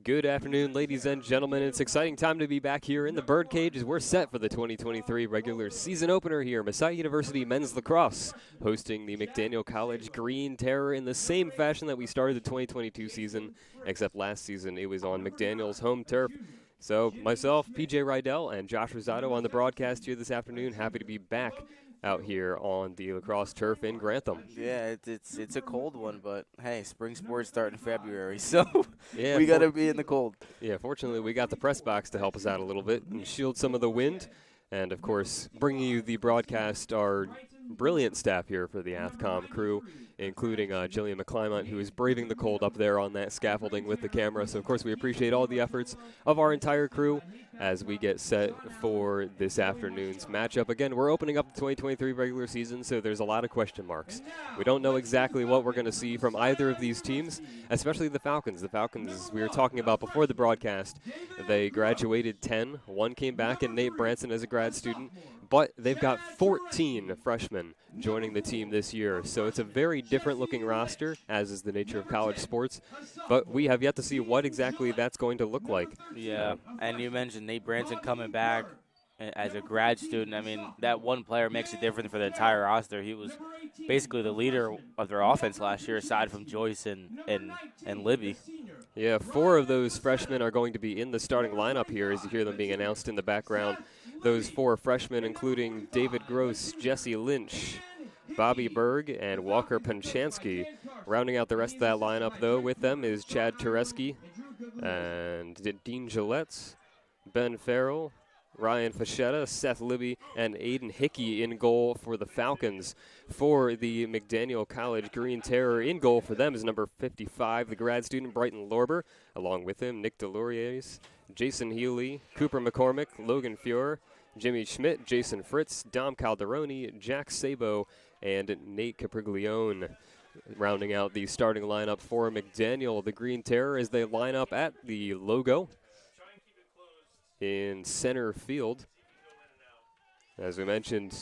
Good afternoon, ladies and gentlemen. It's an exciting time to be back here in the Birdcage as we're set for the 2023 regular season opener here. Messiah University Men's Lacrosse hosting the McDaniel Gree Terror in the same fashion that we started the 2022 season, except last season it was on McDaniel's home turf. So myself, PJ Rydell, and Josh Rosado on the broadcast here this afternoon. Happy to be back out here on the lacrosse turf in Grantham. Yeah, it's a cold one, but hey, spring sports start in February, so yeah, we got to be in the cold. Yeah, fortunately we got the press box to help us out a little bit and shield some of the wind. And, of course, bringing you the broadcast, our brilliant staff here for the AthCom crew, including Jillian McClymont, who is braving the cold up there on that scaffolding with the camera. So, of course, we appreciate all the efforts of our entire crew as we get set for this afternoon's matchup. Again, we're opening up the 2023 regular season, so there's a lot of question marks. We don't know exactly what we're going to see from either of these teams, especially the Falcons. The Falcons, as we were talking about before the broadcast, they graduated 10. One came back, and Nate Branson as a grad student, but they've got 14 freshmen joining the team this year. So it's a very different looking roster, as is the nature of college sports, but we have yet to see what exactly that's going to look like. Yeah, and you mentioned Nate Branson coming back as a grad student. I mean, that one player makes a difference for the entire roster. He was basically the leader of their offense last year, aside from Joyce and Libby. Yeah, 4 of those freshmen are going to be in the starting lineup here as you hear them being announced in the background. Those 4 freshmen, including David Gross, Jesse Lynch, Bobby Berg, and Walker Panchansky. Rounding out the rest of that lineup, though, with them is Chad Tereski and Dean Gillette, Ben Farrell, Ryan Fachetta, Seth Libby, and Aiden Hickey in goal for the Falcons. For the McDaniel Gree Terror, in goal for them is number 55, the grad student Brighton Lorber. Along with him, Nick Deloriers, Jason Healy, Cooper McCormick, Logan Fuhr, Jimmy Schmidt, Jason Fritz, Dom Calderoni, Jack Sabo, and Nate Capriglione. Rounding out the starting lineup for McDaniel, the Gree Terror, as they line up at the logo in center field. As we mentioned,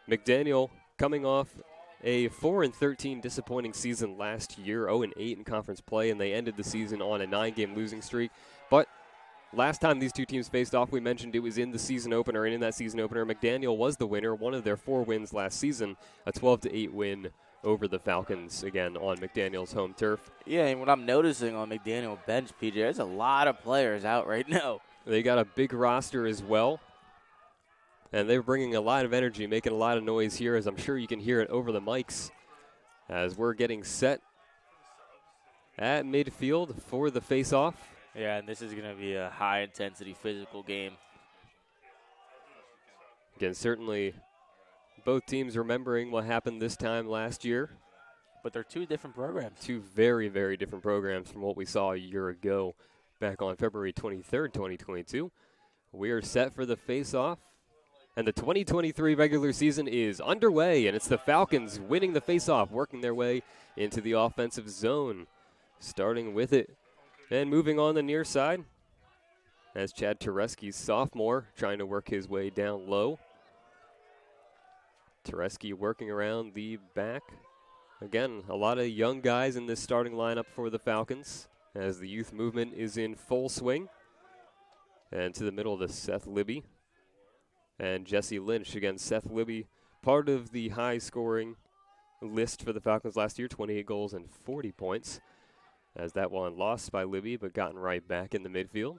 McDaniel coming off a 4-13 disappointing season last year, 0-8 in conference play, and they ended the season on a 9-game losing streak. But last time these two teams faced off, we mentioned it was in the season opener, and in that season opener, McDaniel was the winner, one of their 4 wins last season, a 12-8 win over the Falcons, again, on McDaniel's home turf. Yeah, and what I'm noticing on McDaniel bench, PJ, there's a lot of players out right now. They got a big roster as well, and they're bringing a lot of energy, making a lot of noise here, as I'm sure you can hear it over the mics as we're getting set at midfield for the face-off. Yeah, and this is going to be a high-intensity physical game. Again, certainly both teams remembering what happened this time last year. But they're 2 different programs. 2 very, very different programs from what we saw a year ago back on February 23rd, 2022. We are set for the face-off, and the 2023 regular season is underway, and it's the Falcons winning the face-off, working their way into the offensive zone, starting with it. And moving on the near side, as Chad Tereski, sophomore, trying to work his way down low. Tereski working around the back. Again, a lot of young guys in this starting lineup for the Falcons as the youth movement is in full swing. And to the middle to Seth Libby and Jesse Lynch. Again, Seth Libby, part of the high-scoring list for the Falcons last year, 28 goals and 40 points. As that one lost by Libby, but gotten right back in the midfield.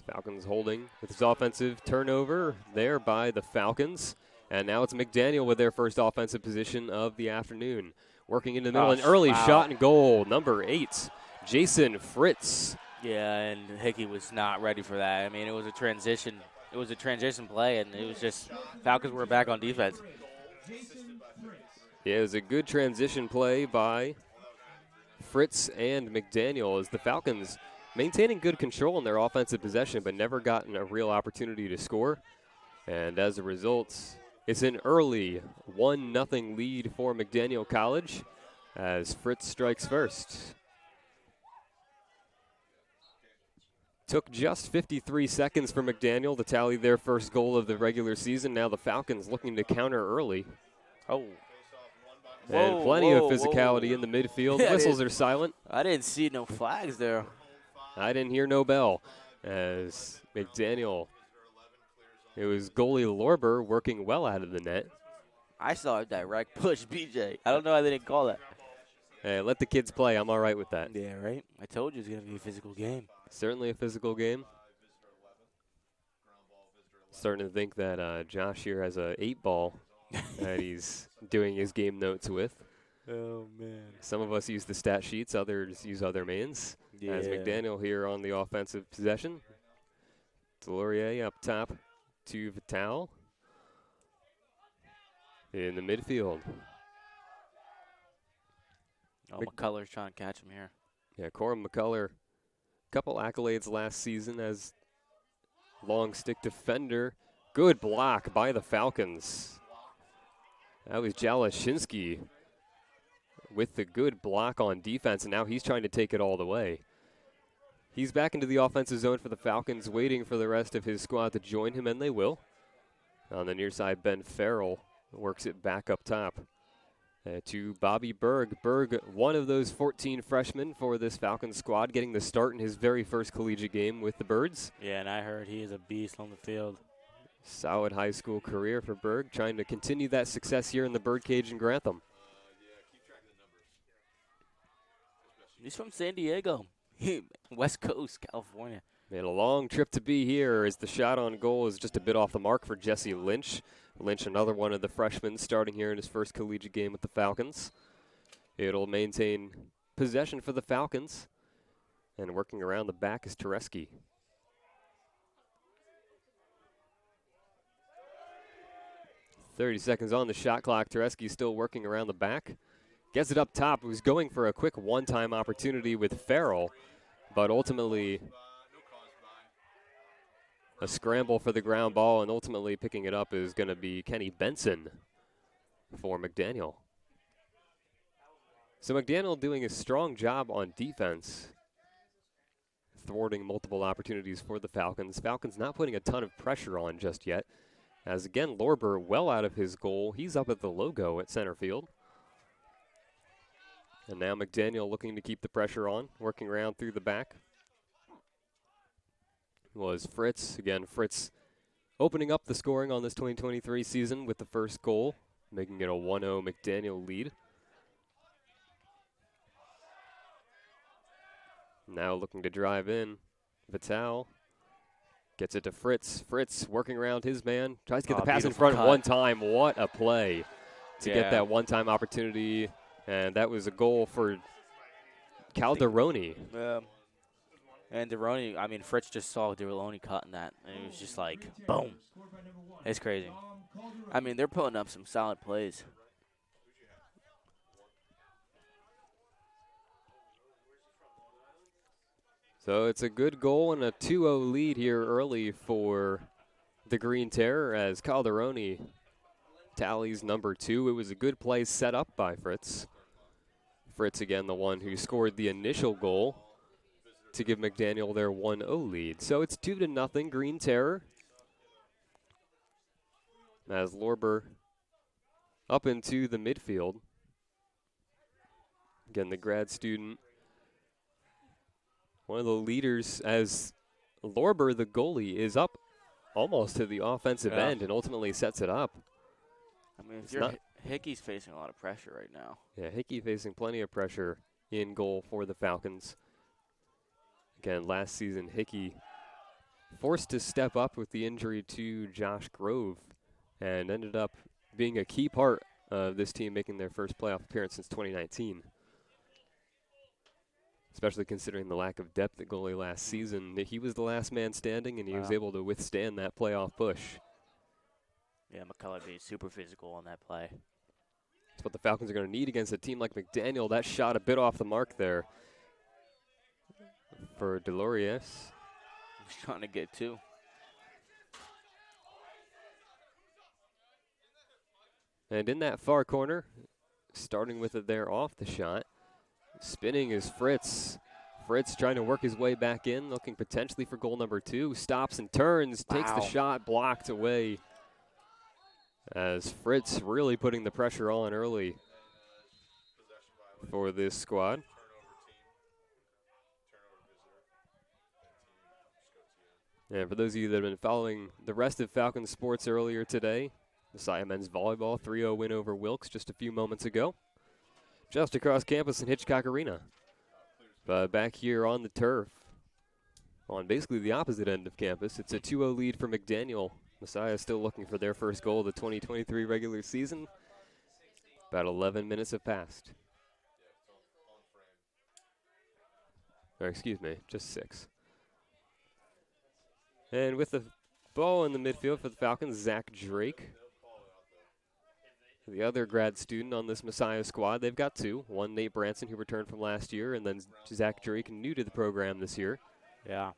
Falcons holding with his offensive turnover there by the Falcons. And now it's McDaniel with their first offensive position of the afternoon. Working in the middle, an early shot and goal, number 8, Jason Fritz. Yeah, and Hickey was not ready for that. I mean, it was a transition. It was a transition play, and it was just Falcons were back on defense. Yeah, it was a good transition play by Fritz and McDaniel as the Falcons maintaining good control in their offensive possession but never gotten a real opportunity to score. And as a result, it's an early 1-0 lead for McDaniel College as Fritz strikes first. Took just 53 seconds for McDaniel to tally their first goal of the regular season. Now the Falcons looking to counter early. Oh. And Whoa, plenty of whoa, physicality whoa. in the midfield. Yeah, Whistles are silent. I didn't see no flags there. I didn't hear no bell as McDaniel. It was goalie Lorber working well out of the net. I saw a direct push, BJ. I don't know why they didn't call that. Hey, let the kids play. I'm all right with that. Yeah, right? I told you it's going to be a physical game. Certainly a physical game. Starting to think that Josh here has a 8-ball that he's doing his game notes with. Oh, man. Some of us use the stat sheets. Others use other mains. Yeah. As McDaniel here on the offensive possession. Delorier up top to Vital in the midfield. Oh, McCullers trying to catch him here. Yeah, Corum McCullough, couple accolades last season as long stick defender. Good block by the Falcons. That was Jalashinsky with the good block on defense, and now he's trying to take it all the way. He's back into the offensive zone for the Falcons, waiting for the rest of his squad to join him, and they will. On the near side, Ben Farrell works it back up top to Bobby Berg. Berg, one of those 14 freshmen for this Falcons squad, getting the start in his very first collegiate game with the Birds. Yeah, and I heard he is a beast on the field. Solid high school career for Berg, trying to continue that success here in the Birdcage in Grantham. He's from San Diego, West Coast, California. Made a long trip to be here as the shot on goal is just a bit off the mark for Jesse Lynch. Lynch, another one of the freshmen starting here in his first collegiate game with the Falcons. It'll maintain possession for the Falcons. And working around the back is Tereski. .30 seconds on the shot clock. Tereski still working around the back. Gets it up top. Was going for a quick one-time opportunity with Farrell, but ultimately a scramble for the ground ball, and ultimately picking it up is going to be Kenny Benson for McDaniel. So McDaniel doing a strong job on defense, thwarting multiple opportunities for the Falcons. Falcons not putting a ton of pressure on just yet, as again Lorber well out of his goal. He's up at the logo at center field. And now McDaniel looking to keep the pressure on, working around through the back. Was Fritz. Again, Fritz opening up the scoring on this 2023 season with the first goal, making it a 1-0 McDaniel lead. Now looking to drive in. Vital gets it to Fritz. Fritz working around his man. Tries to get the pass in front one time. What a play to get that one-time opportunity. And that was a goal for Calderoni. And Deroni, I mean, Fritz just saw Deroni cutting that, and it was just like, boom. It's crazy. I mean, they're putting up some solid plays. So it's a good goal and a 2-0 lead here early for the Green Terror as Calderoni tallies number 2. It was a good play set up by Fritz. Fritz, again, the one who scored the initial goal to give McDaniel their 1-0 lead. So it's 2-0 Green Terror. As Lorber up into the midfield. Again, the grad student, one of the leaders, as Lorber, the goalie, is up almost to the offensive end and ultimately sets it up. I mean, Hickey's facing a lot of pressure right now. Yeah, Hickey facing plenty of pressure in goal for the Falcons. Again, last season, Hickey forced to step up with the injury to Josh Grove and ended up being a key part of this team making their first playoff appearance since 2019. Especially considering the lack of depth at goalie last season. He was the last man standing, and he was able to withstand that playoff push. Yeah, McCullough being super physical on that play. That's what the Falcons are going to need against a team like McDaniel. That shot a bit off the mark there for Delorier. He's trying to get 2. And in that far corner, starting with it there off the shot, spinning is Fritz. Fritz trying to work his way back in, looking potentially for goal number 2. Stops and turns, takes the shot, blocked away. As Fritz really putting the pressure on early for this squad. And for those of you that have been following the rest of Falcons sports earlier today, Messiah men's volleyball 3-0 win over Wilkes just a few moments ago. Just across campus in Hitchcock Arena. But back here on the turf, on basically the opposite end of campus, it's a 2-0 lead for McDaniel. Messiah still looking for their first goal of the 2023 regular season. About 11 minutes have passed. Or excuse me, just 6. And with the ball in the midfield for the Falcons, Zach Drake. The other grad student on this Messiah squad, they've got 2. One, Nate Branson, who returned from last year, and then Zach Drake, new to the program this year. Yeah.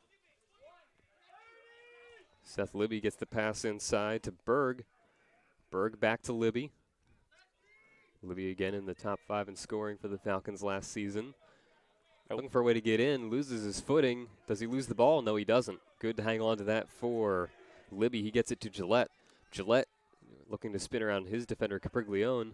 Seth Libby gets the pass inside to Berg. Berg back to Libby. Libby again in the top 5 in scoring for the Falcons last season. Looking for a way to get in, loses his footing. Does he lose the ball? No, he doesn't. Good to hang on to that for Libby. He gets it to Gillette. Gillette looking to spin around his defender, Capriglione.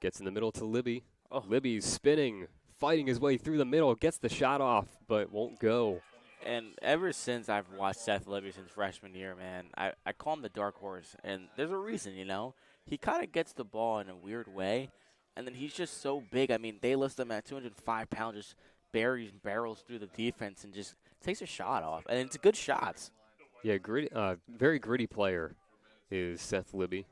Gets in the middle to Libby. Oh. Libby's spinning, fighting his way through the middle, gets the shot off, but won't go. And ever since I've watched Seth Libby since freshman year, man, I call him the dark horse. And there's a reason, you know. He kind of gets the ball in a weird way, and then he's just so big. I mean, they list him at 205 pounds, just buries and barrels through the defense and just takes a shot off. And it's good shots. Yeah, very gritty player is Seth Libby.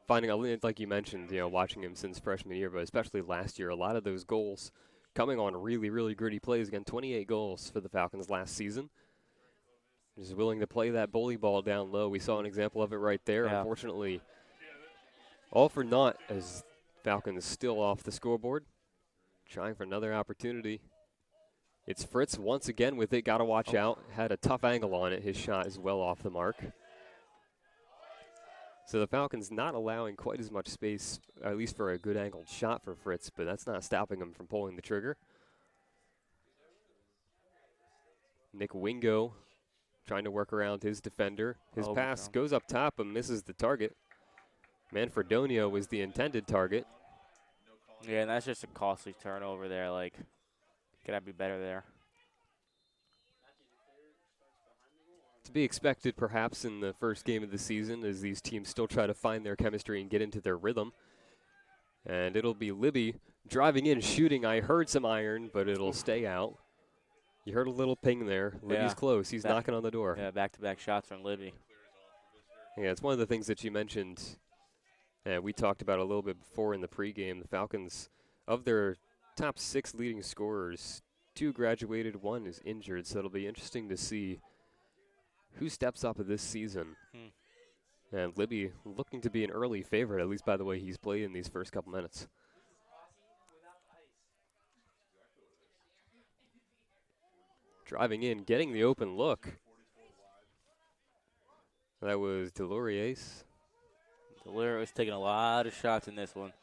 Finding, like you mentioned, watching him since freshman year, but especially last year, a lot of those goals coming on really, really gritty plays. Again, 28 goals for the Falcons last season. He's willing to play that bully ball down low. We saw an example of it right there. Yeah. Unfortunately, all for naught as Falcons still off the scoreboard. Trying for another opportunity. It's Fritz once again with it. Got to watch out. Had a tough angle on it. His shot is well off the mark. So the Falcons not allowing quite as much space, at least for a good angled shot for Fritz, but that's not stopping him from pulling the trigger. Nick Wingo trying to work around his defender. His pass goes up top and misses the target. Manfredonio was the intended target. Yeah, and that's just a costly turnover there. Like, gotta be better there. To be expected, perhaps, in the first game of the season, as these teams still try to find their chemistry and get into their rhythm. And it'll be Libby driving in, shooting. I heard some iron, but it'll stay out. You heard a little ping there. Libby's close. He's knocking on the door. Yeah, back-to-back shots from Libby. Yeah, it's one of the things that you mentioned. We talked about a little bit before in the pregame. The Falcons, of their top 6 leading scorers, 2 graduated, 1 is injured. So it'll be interesting to see who steps up this season. And Libby looking to be an early favorite, at least by the way he's played in these first couple minutes. Driving in, getting the open look. That was Delorier. Delorier was taking a lot of shots in this one.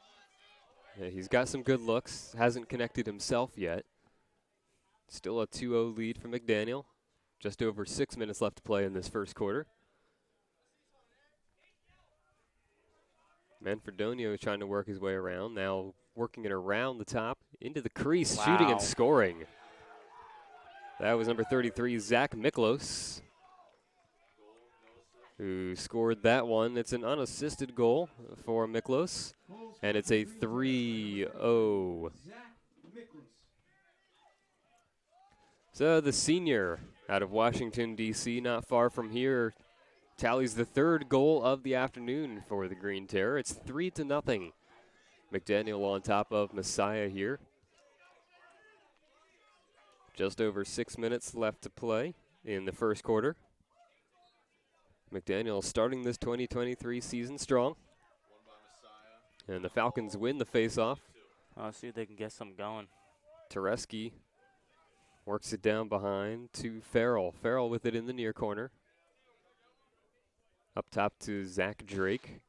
Yeah, he's got some good looks. Hasn't connected himself yet. Still a 2-0 lead for McDaniel. Just over 6 minutes left to play in this first quarter. Manfredonio is trying to work his way around. Now working it around the top, into the crease, shooting and scoring. That was number 33, Zach Miklos, who scored that one. It's an unassisted goal for Miklos, and it's a 3-0. So the senior out of Washington, D.C., not far from here, tallies the 3rd goal of the afternoon for the Green Terror. It's 3-0. McDaniel on top of Messiah here. Just over 6 minutes left to play in the first quarter. McDaniel starting this 2023 season strong. And the Falcons win the faceoff. I'll see if they can get some going. Tereski works it down behind to Farrell. Farrell with it in the near corner. Up top to Zach Drake.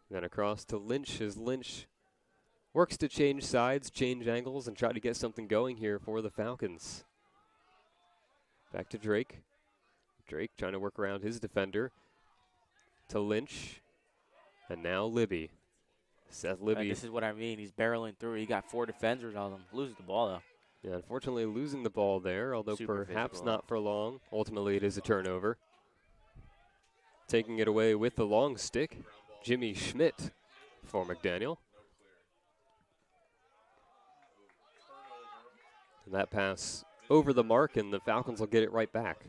Then across to Lynch as Lynch works to change sides, change angles, and try to get something going here for the Falcons. Back to Drake. Drake trying to work around his defender. To Lynch. And now Libby. Seth Libby. This is what I mean. He's barreling through. He got 4 defenders on him. Loses the ball, though. Yeah, unfortunately losing the ball there, although Super perhaps physical. not for long. Ultimately, it is a turnover. Taking it away with the long stick, Jimmy Schmidt for McDaniel. And that pass over the mark, and the Falcons will get it right back.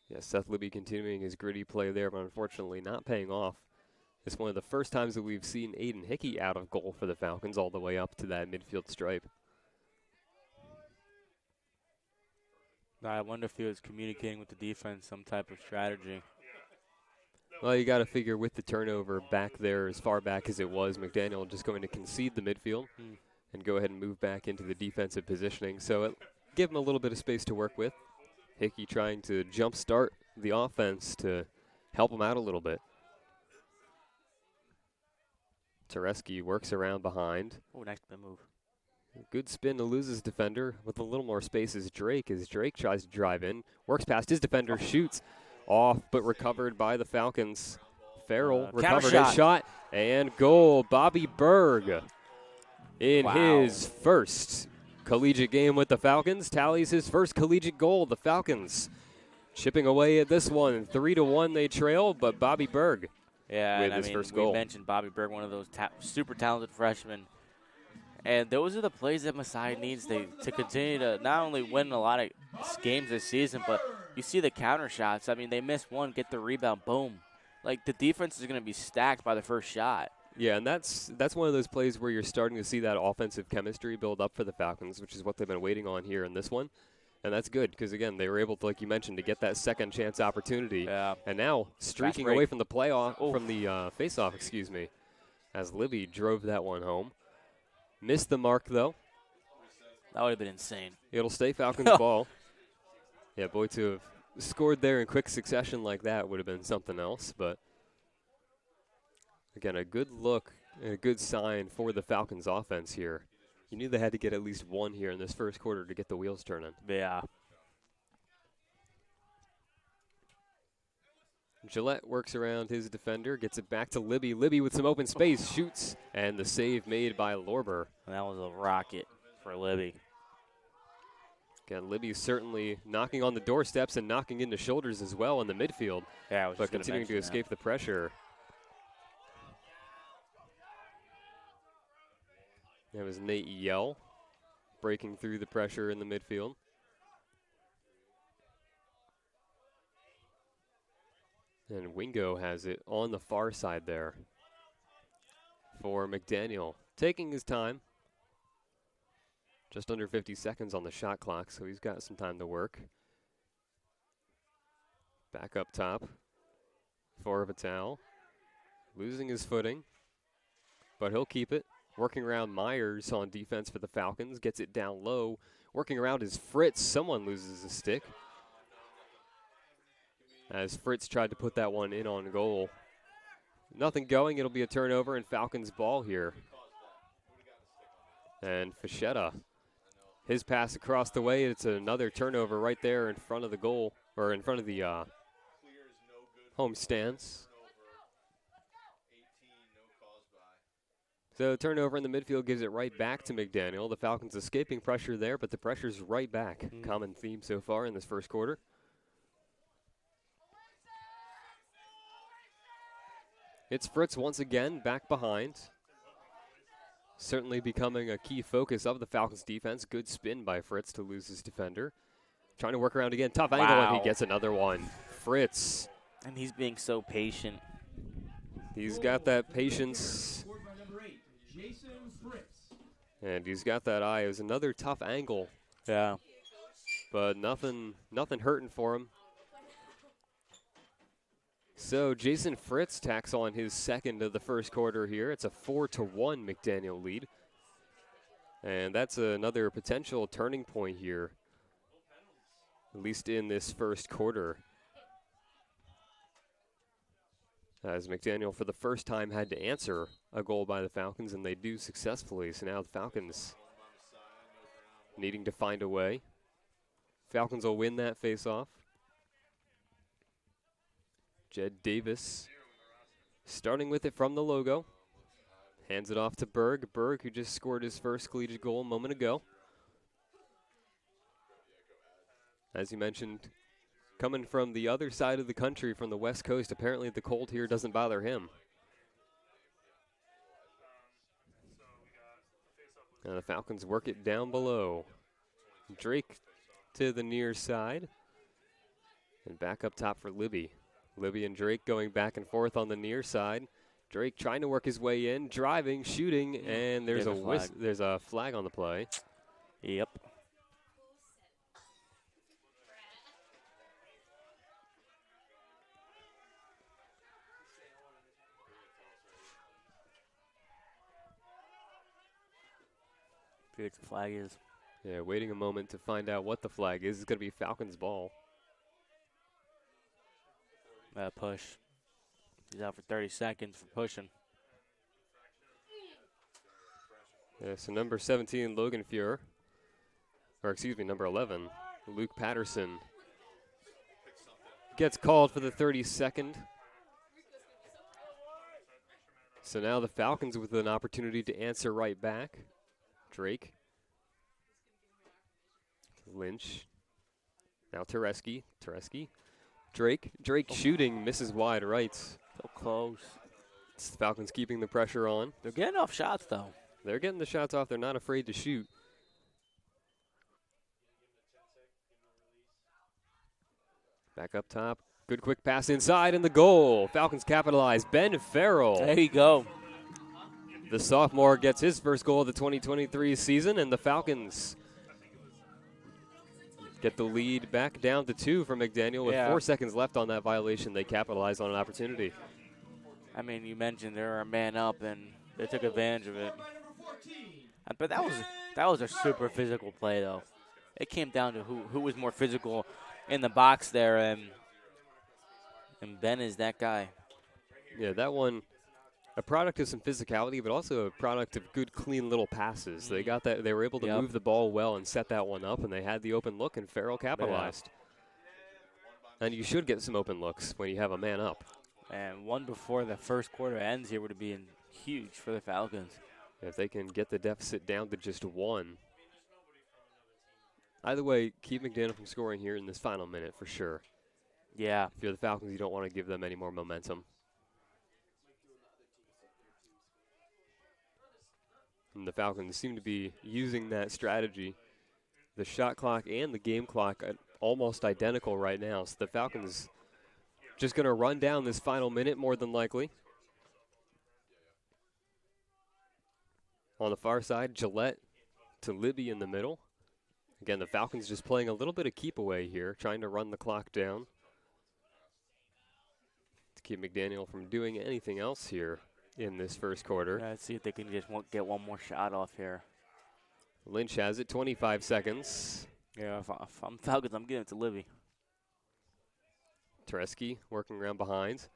Yeah, Seth Libby continuing his gritty play there, but unfortunately not paying off. It's one of the first times that we've seen Aiden Hickey out of goal for the Falcons all the way up to that midfield stripe. I wonder if he was communicating with the defense some type of strategy. Well, you got to figure with the turnover back there as far back as it was, McDaniel just going to concede the midfield and go ahead and move back into the defensive positioning. So it give him a little bit of space to work with. Hickey trying to jumpstart the offense to help him out a little bit. Tereski works around behind. Oh, nice move. Good spin to lose his defender with a little more space as Drake tries to drive in. Works past his defender, shoots off, but recovered by the Falcons. Farrell recovered his shot, and goal. Bobby Berg in his first collegiate game with the Falcons tallies his first collegiate goal. The Falcons chipping away at this one. 3-1 they trail, but Bobby Berg with his first goal. We mentioned Bobby Berg, one of those super talented freshmen. And those are the plays that Messiah needs to continue to not only win a lot of games this season, but you see the counter shots. I mean, they miss one, get the rebound, boom. Like, the defense is going to be stacked by the first shot. Yeah, and that's one of those plays where you're starting to see that offensive chemistry build up for the Falcons, which is what they've been waiting on here in this one. And that's good because, again, they were able to, like you mentioned, to get that second chance opportunity. Yeah. And now streaking away from the face-off, as Libby drove that one home. Missed the mark, though. That would have been insane. It'll stay Falcons' ball. Yeah, boy, to have scored there in quick succession like that would have been something else. But, again, a good look and a good sign for the Falcons' offense here. You knew they had to get at least one here in this first quarter to get the wheels turning. Yeah. Gillette works around his defender, gets it back to Libby. Libby with some open space, shoots, and the save made by Lorber. And that was a rocket for Libby. Again, Libby certainly knocking on the doorsteps and knocking into shoulders as well in the midfield. Yeah, I was but continuing to escape the pressure. That was Nate Yell breaking through the pressure in the midfield. And Wingo has it on the far side there for McDaniel. Taking his time. Just under 50 seconds on the shot clock, so he's got some time to work. Back up top for Vital. Losing his footing, but he'll keep it. Working around Myers on defense for the Falcons. Gets it down low. Working around is Fritz. Someone loses a stick. As Fritz tried to put that one in on goal. Nothing going. It'll be a turnover and Falcons ball here. And Fischetta, his pass across the way. It's another turnover right there in front of the goal, or in front of the home stands. So turnover in the midfield gives it right back to McDaniel. The Falcons escaping pressure there, but the pressure's right back. Common theme so far in this first quarter. It's Fritz once again back behind. Certainly becoming a key focus of the Falcons defense. Good spin by Fritz to lose his defender. Trying to work around again. Tough angle, and he gets another one. Fritz. And he's being so patient. He's got that patience. And he's got that eye. It was another tough angle. Yeah. But nothing hurting for him. So Jason Fritz tacks on his second of the first quarter here. It's a 4-1 McDaniel lead. And that's another potential turning point here, at least in this first quarter. As McDaniel, for the first time, had to answer a goal by the Falcons, and they do successfully. So now the Falcons needing to find a way. Falcons will win that face-off. Jed Davis starting with it from the logo. Hands it off to Berg. Berg, who just scored his first collegiate goal a moment ago. As you mentioned, coming from the other side of the country, from the West Coast, apparently the cold here doesn't bother him. And the Falcons work it down below. Drake to the near side. And back up top for Libby. Libby and Drake going back and forth on the near side. Drake trying to work his way in, driving, shooting, and there's a flag on the play. Yep. Figure what the flag is. Yeah, waiting a moment to find out what the flag is. It's going to be Falcons ball. Push. He's out for 30 seconds for pushing. Yeah, so number 17, Logan Fuhr. Or excuse me, number 11, Luke Patterson. Gets called for the 32nd. So now the Falcons with an opportunity to answer right back. Drake. Lynch. Now Tereski. Drake shooting, misses wide right. So close. It's the Falcons keeping the pressure on. They're getting off shots, though. They're getting the shots off. They're not afraid to shoot. Back up top. Good quick pass inside and the goal. Falcons capitalize. Ben Farrell. There you go. The sophomore gets his first goal of the 2023 season, and the Falcons get the lead back down to 2 for McDaniel. With 4 seconds left on that violation, they capitalize on an opportunity. I mean, you mentioned they were a man up, and they took advantage of it. But that was a super physical play, though. It came down to who was more physical in the box there, and Ben is that guy. Yeah, that one, a product of some physicality, but also a product of good, clean little passes. They got that. They were able to move the ball well and set that one up, and they had the open look, and Farrell capitalized. Yeah. And you should get some open looks when you have a man up. And one before the first quarter ends here would have been huge for the Falcons. If they can get the deficit down to just 1. Either way, keep McDaniel from scoring here in this final minute for sure. Yeah. If you're the Falcons, you don't want to give them any more momentum. And the Falcons seem to be using that strategy. The shot clock and the game clock are almost identical right now. So the Falcons just going to run down this final minute more than likely. On the far side, Gillette to Libby in the middle. Again, the Falcons just playing a little bit of keep away here, trying to run the clock down to keep McDaniel from doing anything else here in this first quarter. Yeah, let's see if they can just get one more shot off here. Lynch has it, 25 seconds. Yeah, if I'm Falcons, I'm giving it to Libby. Tereski working around behind.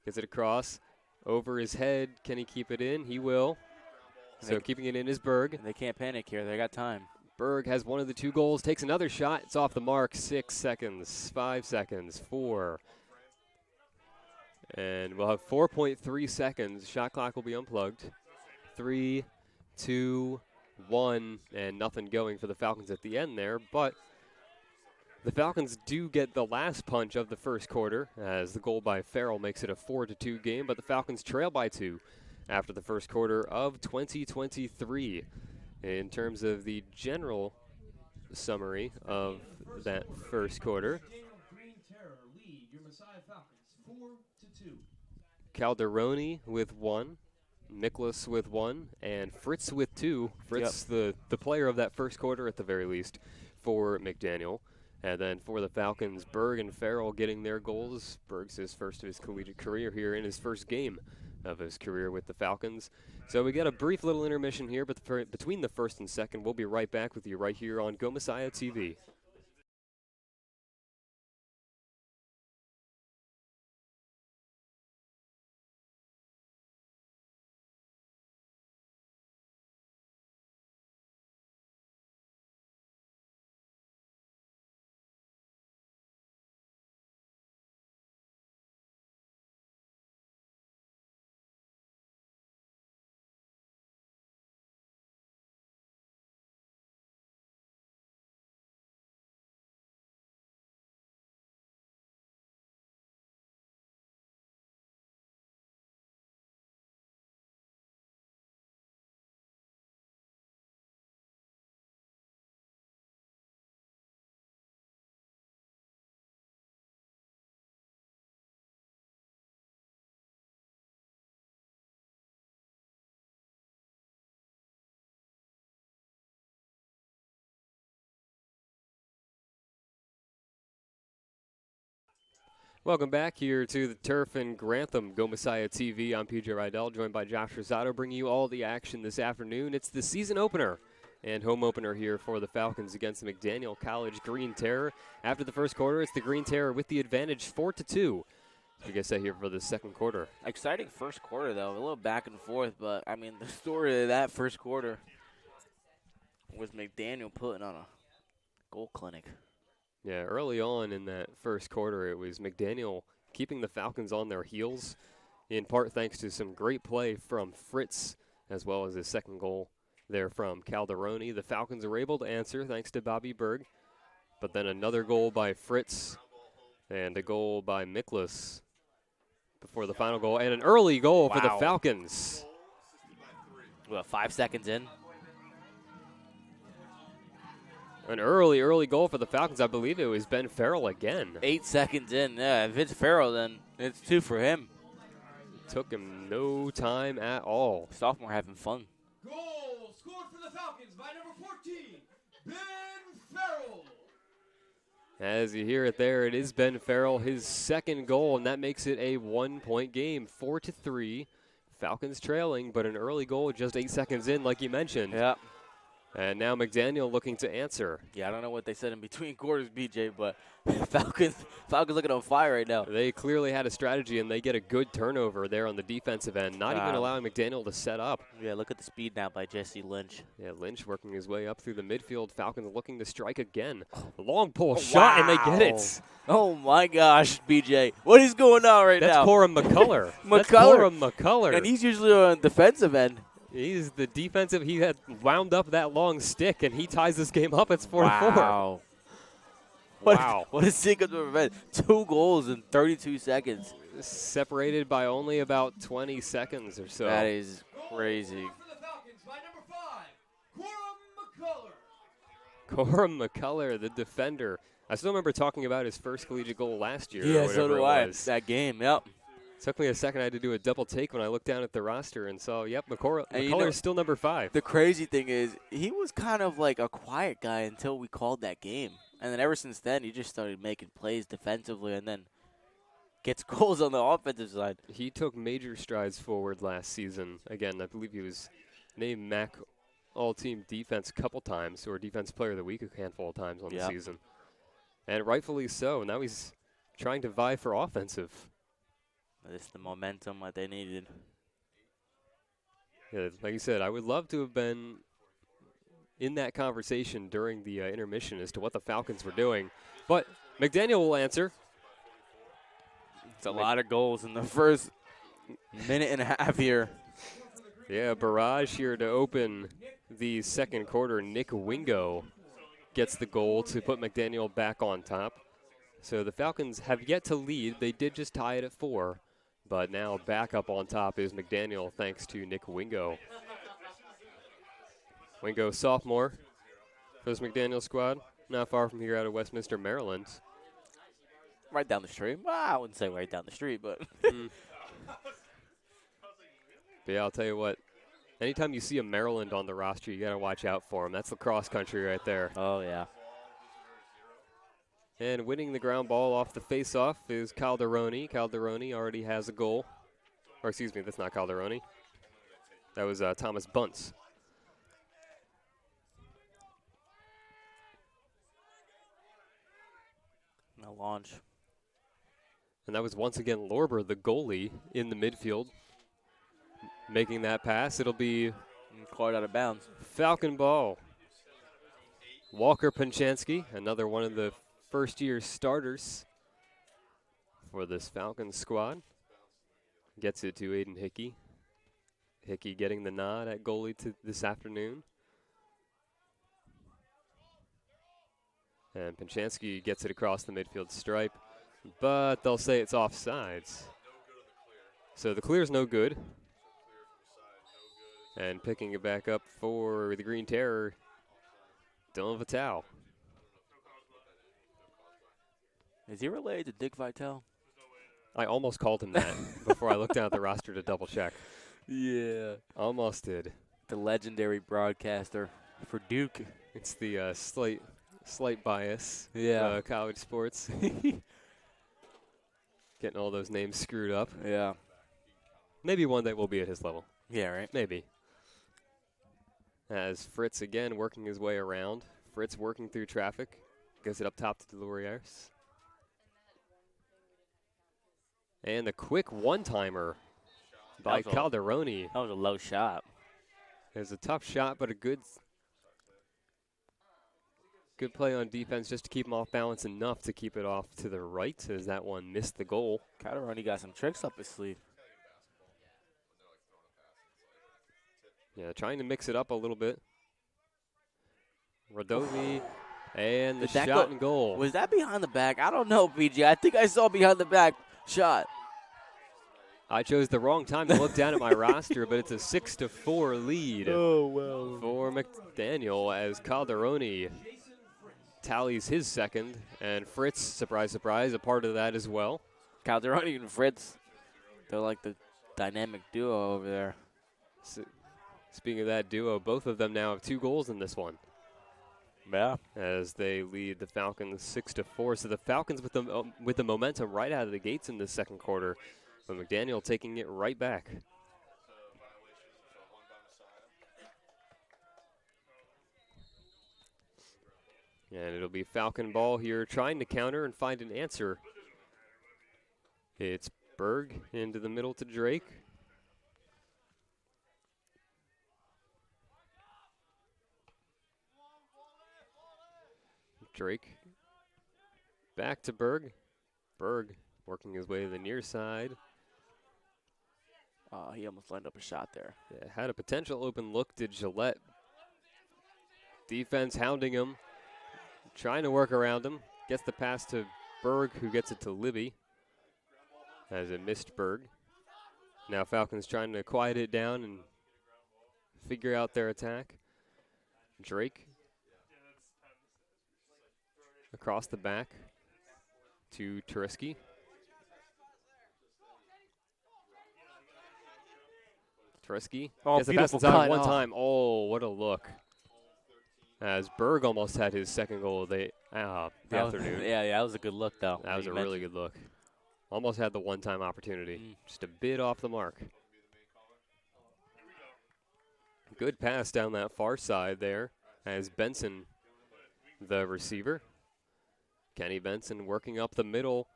Gets it across. Over his head. Can he keep it in? He will. So keeping it in is Berg. They can't panic here. They got time. Berg has one of the 2 goals. Takes another shot. It's off the mark. 6 seconds. 5 seconds. 4. And we'll have 4.3 seconds. Shot clock will be unplugged. 3, 2, 1. And nothing going for the Falcons at the end there. But the Falcons do get the last punch of the first quarter as the goal by Farrell makes it a 4-2 game. But the Falcons trail by 2 after the first quarter of 2023. In terms of the general summary of that first quarter, McDaniel Gree Terror lead your Messiah Falcons 4-2. Calderoni with 1, Miklas with 1, and Fritz with 2. Fritz, the player of that first quarter at the very least for McDaniel. And then for the Falcons, Berg and Farrell getting their goals. Berg's his first of his collegiate career here in his first game of his career with the Falcons. So we got a brief little intermission here, but between the first and second, we'll be right back with you right here on Go Messiah TV. Welcome back here to the Turf and Grantham Go Messiah TV. I'm PJ Rydell, joined by Josh Rosado, bringing you all the action this afternoon. It's the season opener and home opener here for the Falcons against the McDaniel College Green Terror. After the first quarter, it's the Green Terror with the advantage 4-2. I guess that here for the second quarter. Exciting first quarter, though. A little back and forth, but, I mean, the story of that first quarter was McDaniel putting on a goal clinic. Yeah, early on in that first quarter, it was McDaniel keeping the Falcons on their heels, in part thanks to some great play from Fritz, as well as his second goal there from Calderoni. The Falcons were able to answer thanks to Bobby Berg, but then another goal by Fritz and a goal by Miklas before the final goal, and an early goal for the Falcons. What, 5 seconds in? An early goal for the Falcons. I believe it was Ben Farrell again. 8 seconds in. Yeah, if it's Farrell, then it's 2 for him. Took him no time at all. Sophomore having fun. Goal scored for the Falcons by number 14, Ben Farrell. As you hear it there, it is Ben Farrell, his second goal, and that makes it a 1-point game, 4-3. Falcons trailing, but an early goal just 8 seconds in, like you mentioned. Yeah. And now McDaniel looking to answer. Yeah, I don't know what they said in between quarters, BJ, but Falcons looking on fire right now. They clearly had a strategy, and they get a good turnover there on the defensive end, not even allowing McDaniel to set up. Yeah, look at the speed now by Jesse Lynch. Yeah, Lynch working his way up through the midfield. Falcons looking to strike again. Long pull shot, and they get it. Oh, my gosh, BJ. What is going on right now? That's Corum McCullough. That's Corum McCullough. And he's usually on the defensive end. He's the defensive. He had wound up that long stick, and he ties this game up. It's 4-4. Wow. What a sequence of events. 2 goals in 32 seconds. Separated by only about 20 seconds or so. That is crazy. For the Falcons by number 5, Corum McCullough. Corum McCullough, the defender. I still remember talking about his first collegiate goal last year. Yeah, so do I. That game, yep. Took me a second. I had to do a double take when I looked down at the roster and saw, yep, McCullough is still number 5. The crazy thing is he was kind of like a quiet guy until we called that game. And then ever since then, he just started making plays defensively and then gets goals on the offensive side. He took major strides forward last season. Again, I believe he was named MAC All-Team Defense a couple times, or Defense Player of the Week a handful of times on the season. And rightfully so. Now he's trying to vie for offensive. This is the momentum that they needed. Yeah, like you said, I would love to have been in that conversation during the intermission as to what the Falcons were doing. But McDaniel will answer. It's a lot of goals in the first minute and a half here. Yeah, barrage here to open the second quarter. Nick Wingo gets the goal to put McDaniel back on top. So the Falcons have yet to lead. They did just tie it at 4. But now back up on top is McDaniel thanks to Nick Wingo. Wingo, sophomore for this McDaniel squad. Not far from here out of Westminster, Maryland. Right down the street. Well, I wouldn't say right down the street, but. But yeah, I'll tell you what. Anytime you see a Maryland on the roster, you got to watch out for him. That's lacrosse country right there. Oh, yeah. And winning the ground ball off the face-off is Calderoni. Calderoni already has a goal. Or excuse me, that's not Calderoni. That was Thomas Bunce. No launch. And that was once again Lorber, the goalie, in the midfield, making that pass. It'll be caught out of bounds. Falcon ball. Walker Panchansky, another one of the first-year starters for this Falcons squad. Gets it to Aiden Hickey. Hickey getting the nod at goalie this afternoon. And Panchansky gets it across the midfield stripe, but they'll say it's offsides. So the clear's no good. And picking it back up for the Green Terror, Dylan Vitale. Is he related to Dick Vitale? I almost called him that before I looked down at the roster to double check. Yeah. Almost did. The legendary broadcaster for Duke. It's the slight bias. Yeah. College sports. Getting all those names screwed up. Yeah. Maybe one day we'll be at his level. Yeah, right. Maybe. As Fritz again working his way around. Fritz working through traffic. Gets it up top to Deluriers. And the quick one-timer by Calderoni. That was a low shot. It was a tough shot, but a good play on defense just to keep him off balance enough to keep it off to the right as that one missed the goal. Calderoni got some tricks up his sleeve. Yeah, trying to mix it up a little bit. Radovi and the shot and goal. Was that behind the back? I don't know, PG. I think I saw behind the back shot. I chose the wrong time to look down at my roster, but it's a 6-4 lead for McDaniel as Calderoni tallies his second, and Fritz, surprise, surprise, a part of that as well. Calderoni and Fritz, they're like the dynamic duo over there. So, speaking of that duo, both of them now have 2 goals in this one. Yeah. As they lead the Falcons 6-4. So the Falcons with the momentum right out of the gates in the second quarter, but McDaniel taking it right back. And it'll be Falcon ball here, trying to counter and find an answer. It's Berg into the middle to Drake. Drake back to Berg. Berg working his way to the near side. He almost lined up a shot there. Yeah, had a potential open look to Gillette. Defense hounding him, trying to work around him. Gets the pass to Berg, who gets it to Libby. As it missed Berg. Now Falcons trying to quiet it down and figure out their attack. Drake across the back to Turiski. Turiski gets the pass inside one time. Oh, what a look. As Berg almost had his second goal of the afternoon. Yeah, that was a good look, though. That was a really good look. Almost had the one-time opportunity. Just a bit off the mark. Good pass down that far side there as Benson, the receiver. Kenny Benson working up the middle.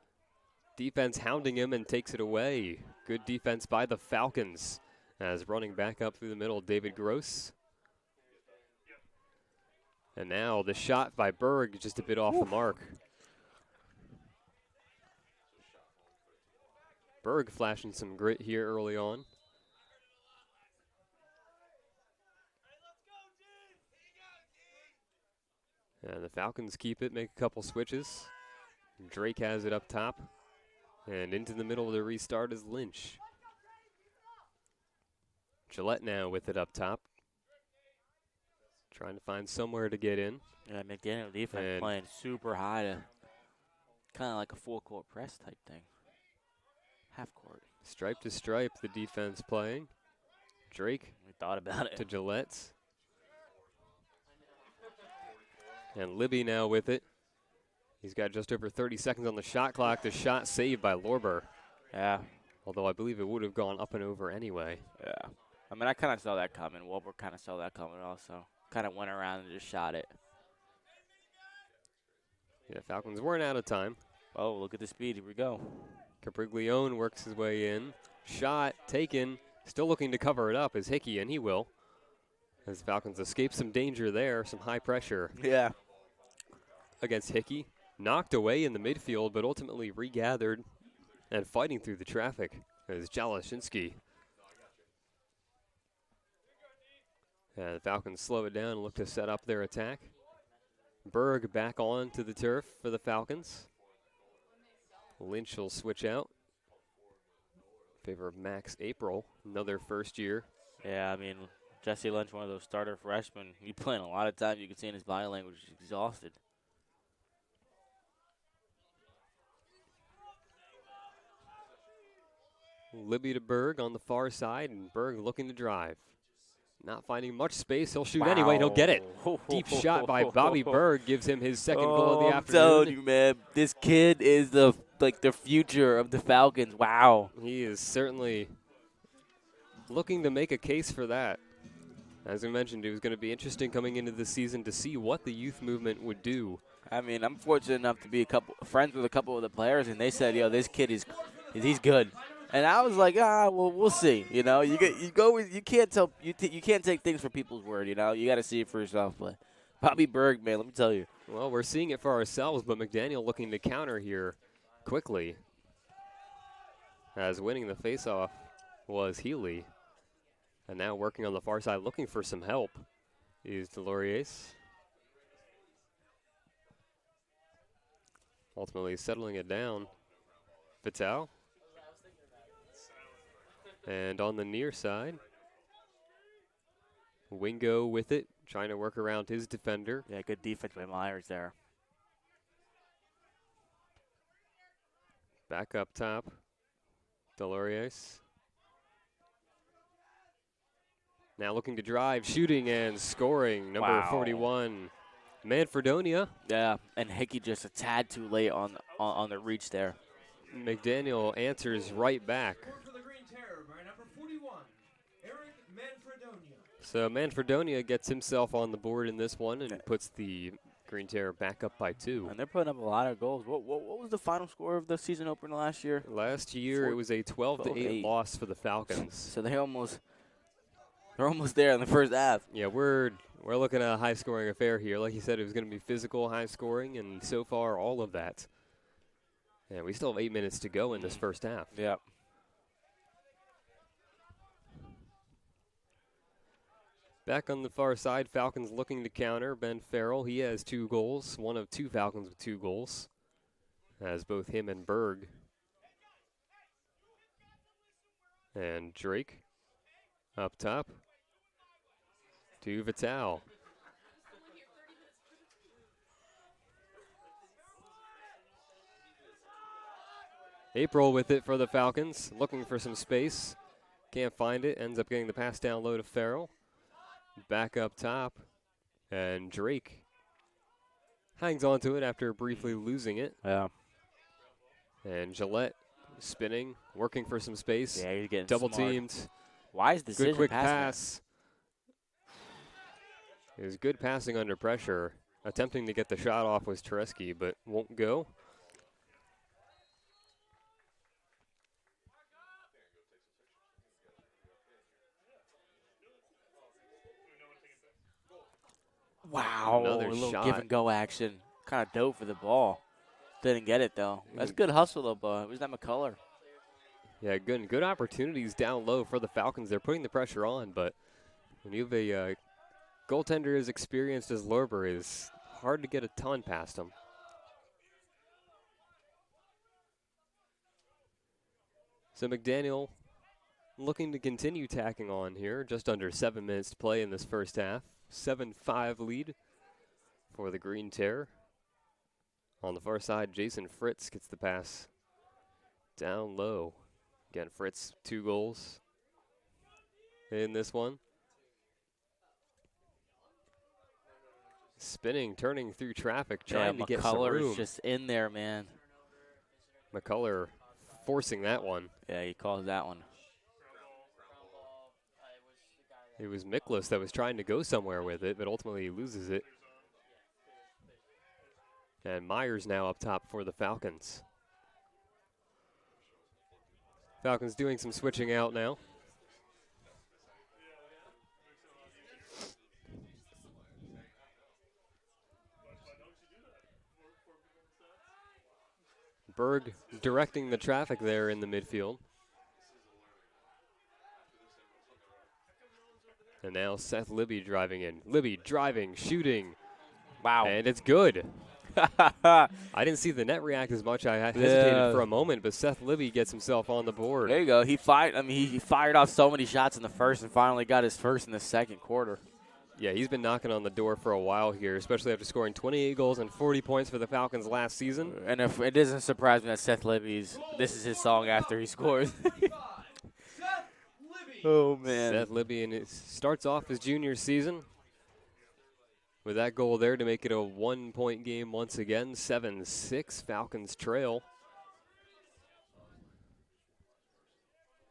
Defense hounding him and takes it away. Good defense by the Falcons as running back up through the middle, David Gross. And now the shot by Berg just a bit off the mark. Berg flashing some grit here early on. And the Falcons keep it, make a couple switches. Drake has it up top. And into the middle of the restart is Lynch. Gillette now with it up top. Trying to find somewhere to get in. Yeah, McDaniel defense playing super high to kind of like a full-court press type thing. Half court. Stripe to stripe, the defense playing. Drake. We thought about it. To Gillette. And Libby now with it. He's got just over 30 seconds on the shot clock. The shot saved by Lorber. Yeah. Although I believe it would have gone up and over anyway. Yeah. I mean, I kind of saw that coming. Lorber kind of saw that coming also. Kind of went around and just shot it. Yeah, Falcons weren't out of time. Oh, look at the speed. Here we go. Capriglione works his way in. Shot taken. Still looking to cover it up is Hickey, and he will. As the Falcons escape some danger there, some high pressure. Yeah. Against Hickey. Knocked away in the midfield, but ultimately regathered and fighting through the traffic is Jalashinsky. And the Falcons slow it down and look to set up their attack. Berg back on to the turf for the Falcons. Lynch will switch out in favor of Max April, another first year. Yeah, I mean, Jesse Lynch, one of those starter freshmen. He playing a lot of time. You can see in his body language he's exhausted. Libby to Berg on the far side, and Berg looking to drive. Not finding much space. He'll shoot anyway, and he'll get it. Deep shot by Bobby Berg gives him his second goal of the afternoon. I'm telling you, man, this kid is the like the future of the Falcons. Wow. He is certainly looking to make a case for that. As we mentioned, it was going to be interesting coming into the season to see what the youth movement would do. I mean, I'm fortunate enough to be friends with a couple of the players, and they said, "Yo, this kid he's good." And I was like, well, we'll see. You know, you can't take things for people's word. You know, you got to see it for yourself. But Bobby Berg, man, let me tell you. Well, we're seeing it for ourselves, but McDaniel looking to counter here quickly. As winning the faceoff was Healy. And now working on the far side, looking for some help, is Deloriers. Ultimately settling it down. Vital. And on the near side, Wingo with it, trying to work around his defender. Yeah, good defense by Myers there. Back up top, Deloriers. Now looking to drive, shooting and scoring. Number 41, Manfredonia. Yeah, and Hickey just a tad too late on the reach there. McDaniel answers right back. For the Green Terror by number 41, Eric Manfredonia. So Manfredonia gets himself on the board in this one and puts the Green Terror back up by 2. And they're putting up a lot of goals. What was the final score of the season opener last year? Last year it was a 12-8 loss for the Falcons. So they're almost there in the first half. Yeah, we're looking at a high-scoring affair here. Like you said, it was going to be physical, high-scoring, and so far all of that. And we still have 8 minutes to go in this first half. Yeah. Back on the far side, Falcons looking to counter. Ben Farrell, he has 2 goals, one of 2 Falcons with 2 goals, as both him and Berg. And Drake up top to Vital. April with it for the Falcons, looking for some space. Can't find it, ends up getting the pass down low to Farrell. Back up top, and Drake hangs on to it after briefly losing it. Yeah. And Gillette spinning, working for some space. Yeah, he's getting double smart. teamed. Wise decision. Good quick pass. It was good passing under pressure. Attempting to get the shot off was Tereski, but won't go. Wow, Another a little shot. give and go action. Kind of dove for the ball. Didn't get it though. That's good hustle though, but who's that McCullough? Yeah, good opportunities down low for the Falcons. They're putting the pressure on, but when you have a goaltender as experienced as Lorber, is hard to get a ton past him. So McDaniel looking to continue tacking on here. Just under 7 minutes to play in this first half. 7-5 lead for the Green Terror. On the far side, Jason Fritz gets the pass down low. Again, Fritz, 2 goals in this one. Spinning, turning through traffic, trying to get some room. McCullough's just in there, man. McCullough forcing that one. Yeah, he calls that one. It was Miklas that was trying to go somewhere with it, but ultimately he loses it. And Myers now up top for the Falcons. Falcons doing some switching out now. Berg directing the traffic there in the midfield. And now Seth Libby driving in. Libby driving, shooting. Wow. And it's good. I didn't see the net react as much. I hesitated for a moment, but Seth Libby gets himself on the board. There you go. He fired off so many shots in the first and finally got his first in the second quarter. Yeah, he's been knocking on the door for a while here, especially after scoring 28 goals and 40 points for the Falcons last season. And if it doesn't surprise me that Seth Libby's, this is his song after he scores. Oh, man. Seth Libby, and it starts off his junior season with that goal there to make it a 1-point game once again. 7-6, Falcons trail.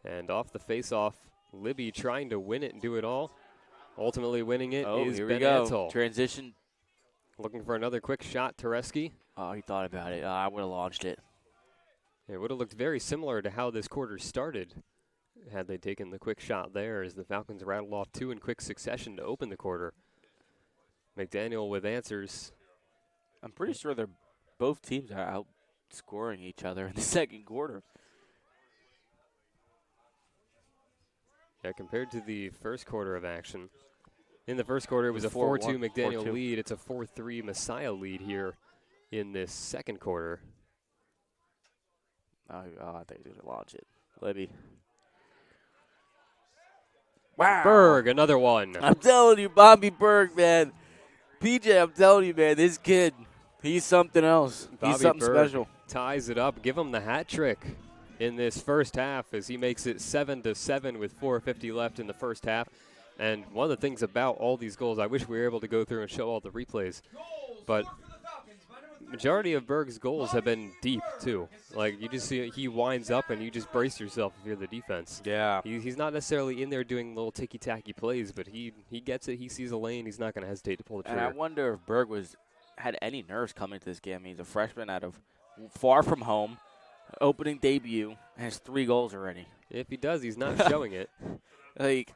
And off the face-off, Libby trying to win it and do it all. Ultimately winning it is here Ben we go. Antle. Transition. Looking for another quick shot, Tereski. Oh, he thought about it. I would have launched it. It would have looked very similar to how this quarter started had they taken the quick shot there as the Falcons rattled off 2 in quick succession to open the quarter. McDaniel with answers. I'm pretty sure both teams are outscoring each other in the second quarter. Yeah, compared to the first quarter of action. In the first quarter, it was a 4-1, 4-2 McDaniel 4-2. lead. It's a 4-3 Messiah lead here in this second quarter. Oh, I think he's going to launch it. Libby. Wow. Berg, another one. I'm telling you, Bobby Berg, man. PJ, I'm telling you, man, this kid, he's something else. Bobby He's something Berg special. ties it up. Give him the hat trick in this first half as he makes it 7-7 with 4:50 left in the first half. And one of the things about all these goals, I wish we were able to go through and show all the replays, but majority of Berg's goals have been deep too. Like you just see he winds up and you just brace yourself if you're the defense. Yeah. He's not necessarily in there doing little ticky-tacky plays, but he gets it. He sees a lane. He's not going to hesitate to pull the trigger. And I wonder if Berg had any nerves coming to this game. I mean, he's a freshman out of far from home, opening debut, and has 3 goals already. If he does, he's not showing it. Like,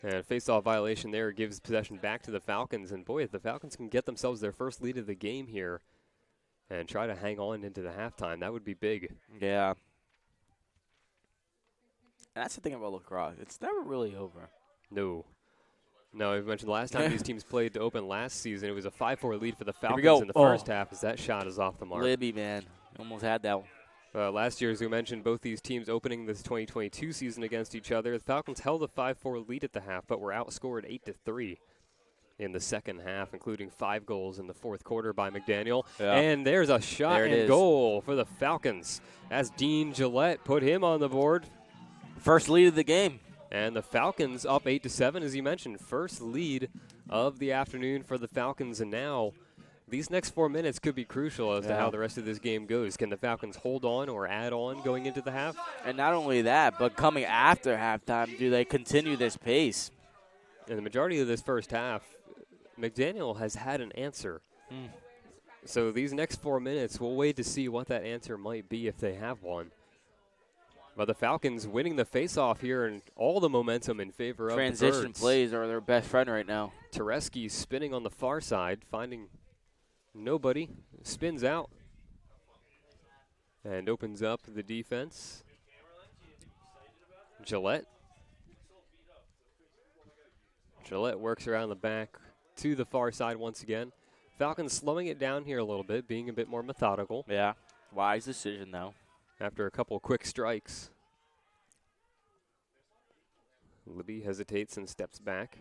And face-off violation there gives possession back to the Falcons. And, boy, if the Falcons can get themselves their first lead of the game here and try to hang on into the halftime, that would be big. yeah. And that's the thing about lacrosse. It's never really over. No. No, I mentioned the last time these teams played to open last season, it was a 5-4 lead for the we Falcons go. in the Oh. first half as that shot is off the mark. Libby, man. Almost had that one. Last year, as we mentioned, both these teams opening this 2022 season against each other. The Falcons held a 5-4 lead at the half, but were outscored 8-3 in the second half, including 5 goals in the fourth quarter by McDaniel. Yeah. And there's a shot There it and is. goal for the Falcons as Dean Gillette put him on the board. First lead of the game. And the Falcons up 8-7, as you mentioned. First lead of the afternoon for the Falcons, and now these next 4 minutes could be crucial as to how the rest of this game goes. Can the Falcons hold on or add on going into the half? And not only that, but coming after halftime, do they continue this pace? In the majority of this first half, McDaniel has had an answer. So these next 4 minutes, we'll wait to see what that answer might be if they have one. But the Falcons winning the face-off here and all the momentum in favor of the Transition Birds. plays are their best friend right now. Tereski spinning on the far side, finding nobody, spins out and opens up the defense. Gillette works around the back to the far side once again. Falcons slowing it down here a little bit, being a bit more methodical Yeah. Wise decision, though. after a couple quick strikes. Libby hesitates and steps back.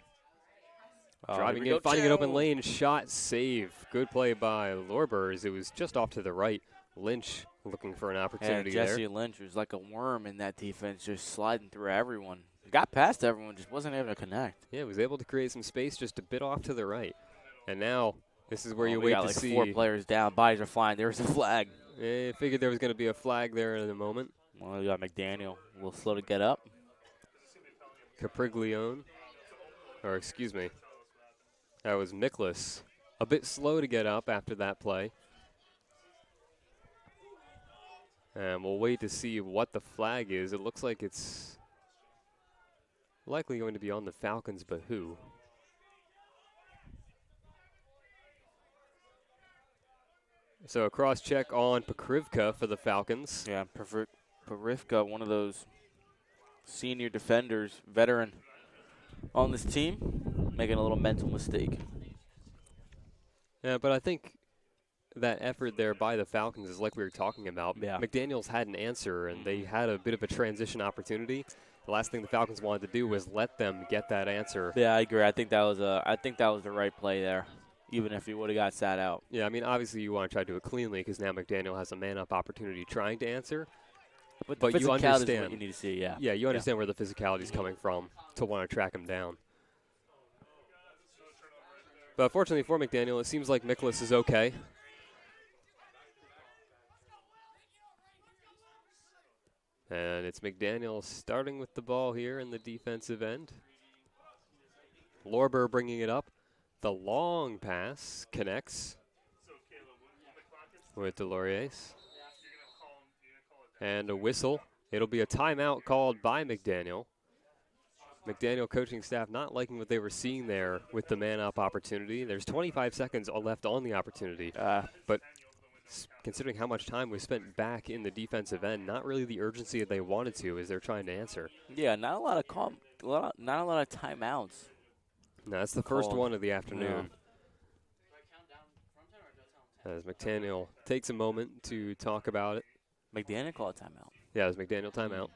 Driving in, finding an open lane, shot, save. Good play by Lorbers. It was just off to the right. Lynch looking for an opportunity Jesse there. Lynch was like a worm in that defense, just sliding through everyone. Got past everyone, just wasn't able to connect. Yeah, was able to create some space just a bit off to the right. And now this is where you we wait got to like see. 4 players down, bodies are flying. There's a flag. Figured there was going to be a flag there in a moment. Well, we got McDaniel. A little slow to get up. Capriglione, or excuse me, that was Miklas. A bit slow to get up after that play. And we'll wait to see what the flag is. It looks like it's likely going to be on the Falcons, but who? So a cross check on Pokrivka for the Falcons. Yeah, Parivka, one of those senior defenders, veteran on this team, making a little mental mistake. Yeah, but I think that effort there by the Falcons is like we were talking about. Yeah. McDaniel's had an answer, and they had a bit of a transition opportunity. The last thing the Falcons wanted to do was let them get that answer. Yeah, I agree. I think that was the right play there, even if he would have got sat out. Yeah, I mean, obviously you want to try to do it cleanly because now McDaniel has a man-up opportunity trying to answer. But you physicality is what understand. you need to see. Yeah. Yeah, you understand where the physicality is coming from to want to track him down. But fortunately for McDaniel, it seems like Miklas is okay. And it's McDaniel starting with the ball here in the defensive end. Lorber bringing it up. The long pass connects with Delorier. And a whistle. It'll be a timeout called by McDaniel. McDaniel coaching staff not liking what they were seeing there with the man-up opportunity. There's 25 seconds left on the opportunity. But considering how much time was spent back in the defensive end, not really the urgency that they wanted to as they're trying to answer. Yeah, not a lot of not a lot of timeouts. No, that's the first one of the afternoon. Yeah. As McDaniel takes a moment to talk about it. McDaniel called a timeout. Yeah, it was McDaniel timeout.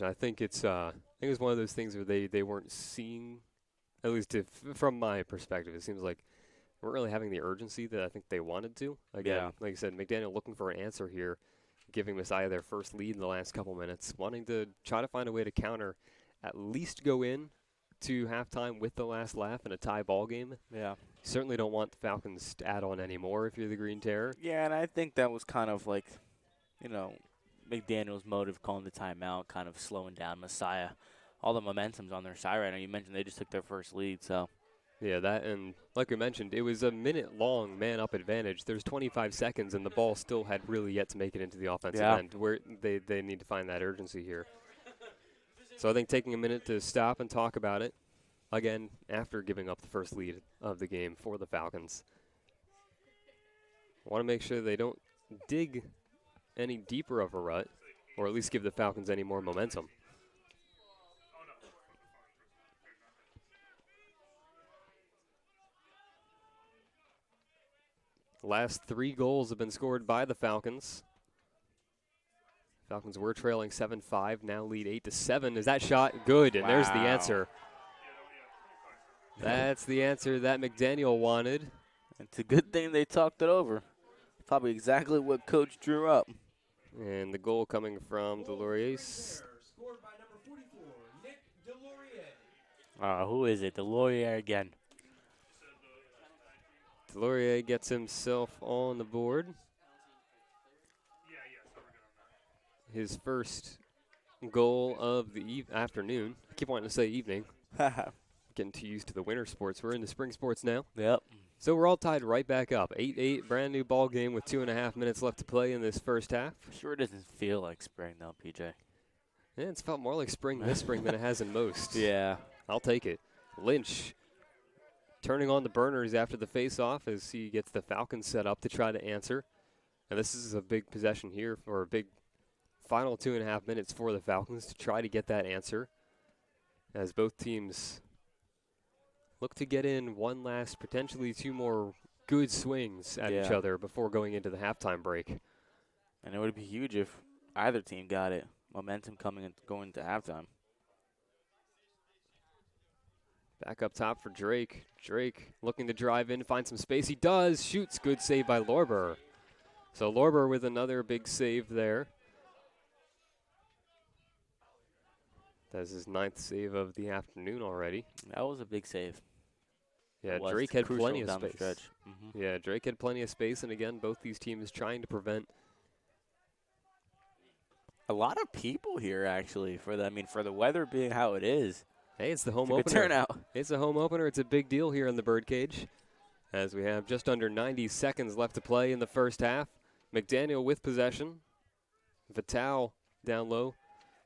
I think it's one of those things where they weren't seeing, at least from my perspective, it seems like they weren't really having the urgency that I think they wanted to. Again, like I said, McDaniel looking for an answer here, giving Messiah their first lead in the last couple minutes, wanting to try to find a way to counter, at least go in to halftime with the last laugh in a tie ball game. Yeah. You certainly don't want the Falcons to add on anymore if you're the Green Terror. Yeah, and I think that was kind of like, McDaniel's motive calling the timeout, kind of slowing down Messiah. All the momentum's on their side right now. You mentioned they just took their first lead, so. Yeah, that, and like we mentioned, it was a minute-long man-up advantage. There's 25 seconds, and the ball still had really yet to make it into the offensive end, where they need to find that urgency here. So I think taking a minute to stop and talk about it, again, after giving up the first lead of the game for the Falcons. Want to make sure they don't dig any deeper of a rut, or at least give the Falcons any more momentum. Last 3 goals have been scored by the Falcons. Falcons were trailing 7-5, now lead 8-7. Is that shot good? And there's the answer. That's the answer that McDaniel wanted. It's a good thing they talked it over. Probably exactly what Coach drew up. And the goal coming from Delorier. Scored by number 44, Nick Delorier. Who is it? Delorier again. Delorier gets himself on the board. His first goal of the afternoon. I keep wanting to say evening. Getting too used to the winter sports. We're in the spring sports now. Yep. So we're all tied right back up. 8-8, brand new ball game with 2.5 minutes left to play in this first half. Sure doesn't feel like spring though, PJ. Yeah, it's felt more like spring this spring than it has in most. Yeah. I'll take it. Lynch turning on the burners after the face-off as he gets the Falcons set up to try to answer. And this is a big possession here for a big final 2.5 minutes for the Falcons to try to get that answer as both teams look to get in one last, potentially 2 more good swings at each other before going into the halftime break. And it would be huge if either team got it. Momentum coming and going into halftime. Back up top for Drake. Drake looking to drive in, find some space. He does. Shoots. Good save by Lorber. So Lorber with another big save there. That's his 9th save of the afternoon already. That was a big save. Yeah, Drake had plenty of space. Yeah, Drake had plenty of space, and again, both these teams trying to prevent. A lot of people here, actually, for the weather being how it is. Hey, it's the home opener. opener. Turnout. It's a home opener. It's a big deal here in the Birdcage, as we have just under 90 seconds left to play in the first half. McDaniel with possession. Vital down low.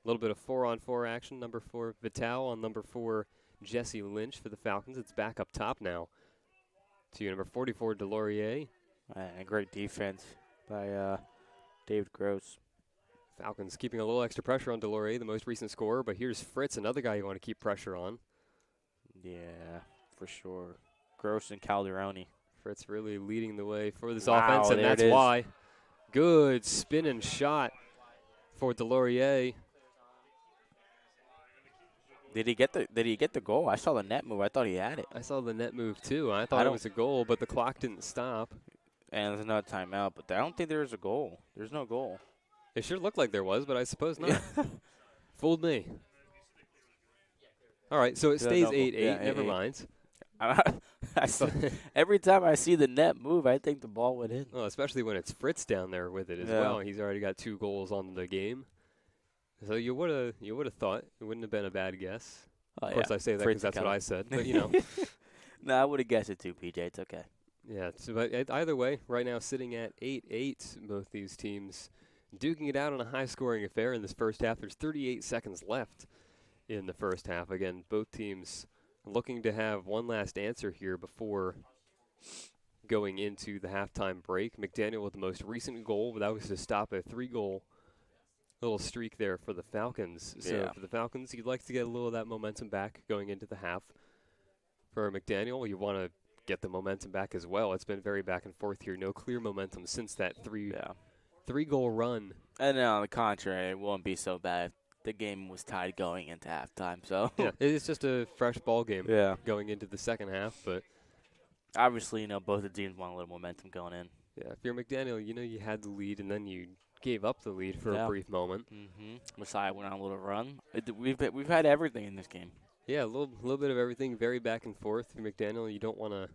A little bit of 4-on-4 action. Number 4, Vital on number 4, Jesse Lynch for the Falcons. It's back up top now to number 44, Delorier. And a great defense by David Gross. Falcons keeping a little extra pressure on Delorier, the most recent scorer. But here's Fritz, another guy you want to keep pressure on. Yeah, for sure. Gross and Calderoni. Fritz really leading the way for this offense, and that's why. Good spin and shot for Delorier. Did he get the goal? I saw the net move. I thought he had it. I saw the net move too. I thought it was a goal, but the clock didn't stop. And there's another timeout, but I don't think there's a goal. There's no goal. It sure looked like there was, but I suppose not. Fooled me. All right, so it stays 8-8. Never mind. Every time I see the net move, I think the ball went in. Well, especially when it's Fritz down there with it as Yeah. well. He's already got 2 goals on the game. So you would have thought it wouldn't have been a bad guess. Oh, Of course, yeah. I say that Fritz because that's what Keller. I said. But, you know. No, I would have guessed it too, PJ. It's okay. Yeah, but either way, right now sitting at 8-8, both these teams duking it out on a high-scoring affair in this first half. There's 38 seconds left in the first half. Again, both teams looking to have one last answer here before going into the halftime break. McDaniel with the most recent goal, but that was to stop a 3-goal little streak there for the Falcons. So Yeah. for the Falcons, you'd like to get a little of that momentum back going into the half. For McDaniel, you want to get the momentum back as well. It's been very back and forth here. No clear momentum since that three-goal run. And on the contrary, it won't be so bad. The game was tied going into halftime, so Yeah, it's just a fresh ball game yeah. going into the second half. But Obviously, both the teams want a little momentum going in. yeah, if you're McDaniel, you had the lead and then you gave up the lead for a brief moment. Messiah went on a little run. We've had everything in this game. Yeah, a little bit of everything, very back and forth. For McDaniel, you don't want to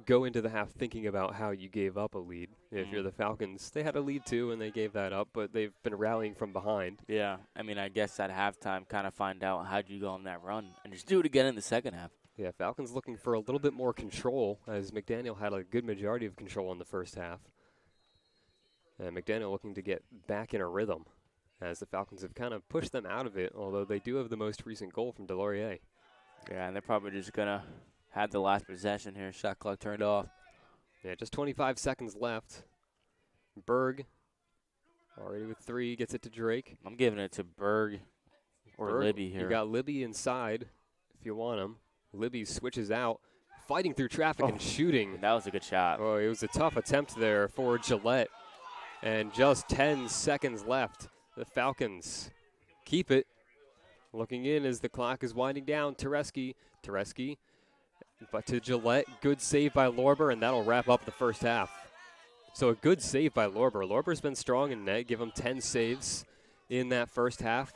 go into the half thinking about how you gave up a lead. If you're the Falcons, they had a lead too, and they gave that up, but they've been rallying from behind. Yeah, I guess at halftime, kind of find out how'd you go on that run, and just do it again in the second half. Yeah, Falcons looking for a little bit more control, as McDaniel had a good majority of control in the first half. And McDaniel looking to get back in a rhythm, as the Falcons have kind of pushed them out of it, although they do have the most recent goal from Delorier. Yeah, and they're probably just going to have the last possession here. Shot clock turned off. Yeah, just 25 seconds left. Berg, already with 3, gets it to Drake. I'm giving it to Berg or Libby here. You got Libby inside if you want him. Libby switches out, fighting through traffic and shooting. That was a good shot. Oh, it was a tough attempt there for Gillette. And just 10 seconds left. The Falcons keep it. Looking in as the clock is winding down. Tereski, but to Gillette. Good save by Lorber, and that'll wrap up the first half. So a good save by Lorber. Lorber's been strong in net. Give him 10 saves in that first half.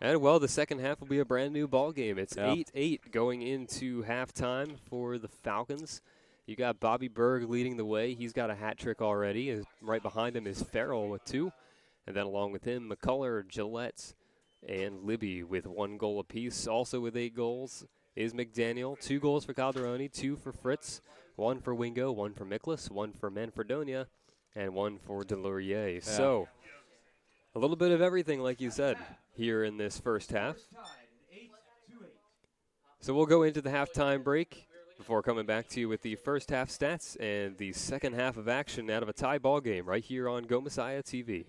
And, well, the second half will be a brand-new ball game. It's 8-8 going into halftime for the Falcons. You got Bobby Berg leading the way. He's got a hat trick already. Right behind him is Farrell with 2. And then along with him, McCullough, Gillette, and Libby with 1 goal apiece. Also with 8 goals is McDaniel. 2 goals for Calderoni, 2 for Fritz, 1 for Wingo, 1 for Miklas, 1 for Manfredonia, and 1 for Delorier. Yeah. So a little bit of everything, like you said, here in this first half. So we'll go into the halftime break before coming back to you with the first half stats and the second half of action out of a tie ball game right here on Go Messiah TV.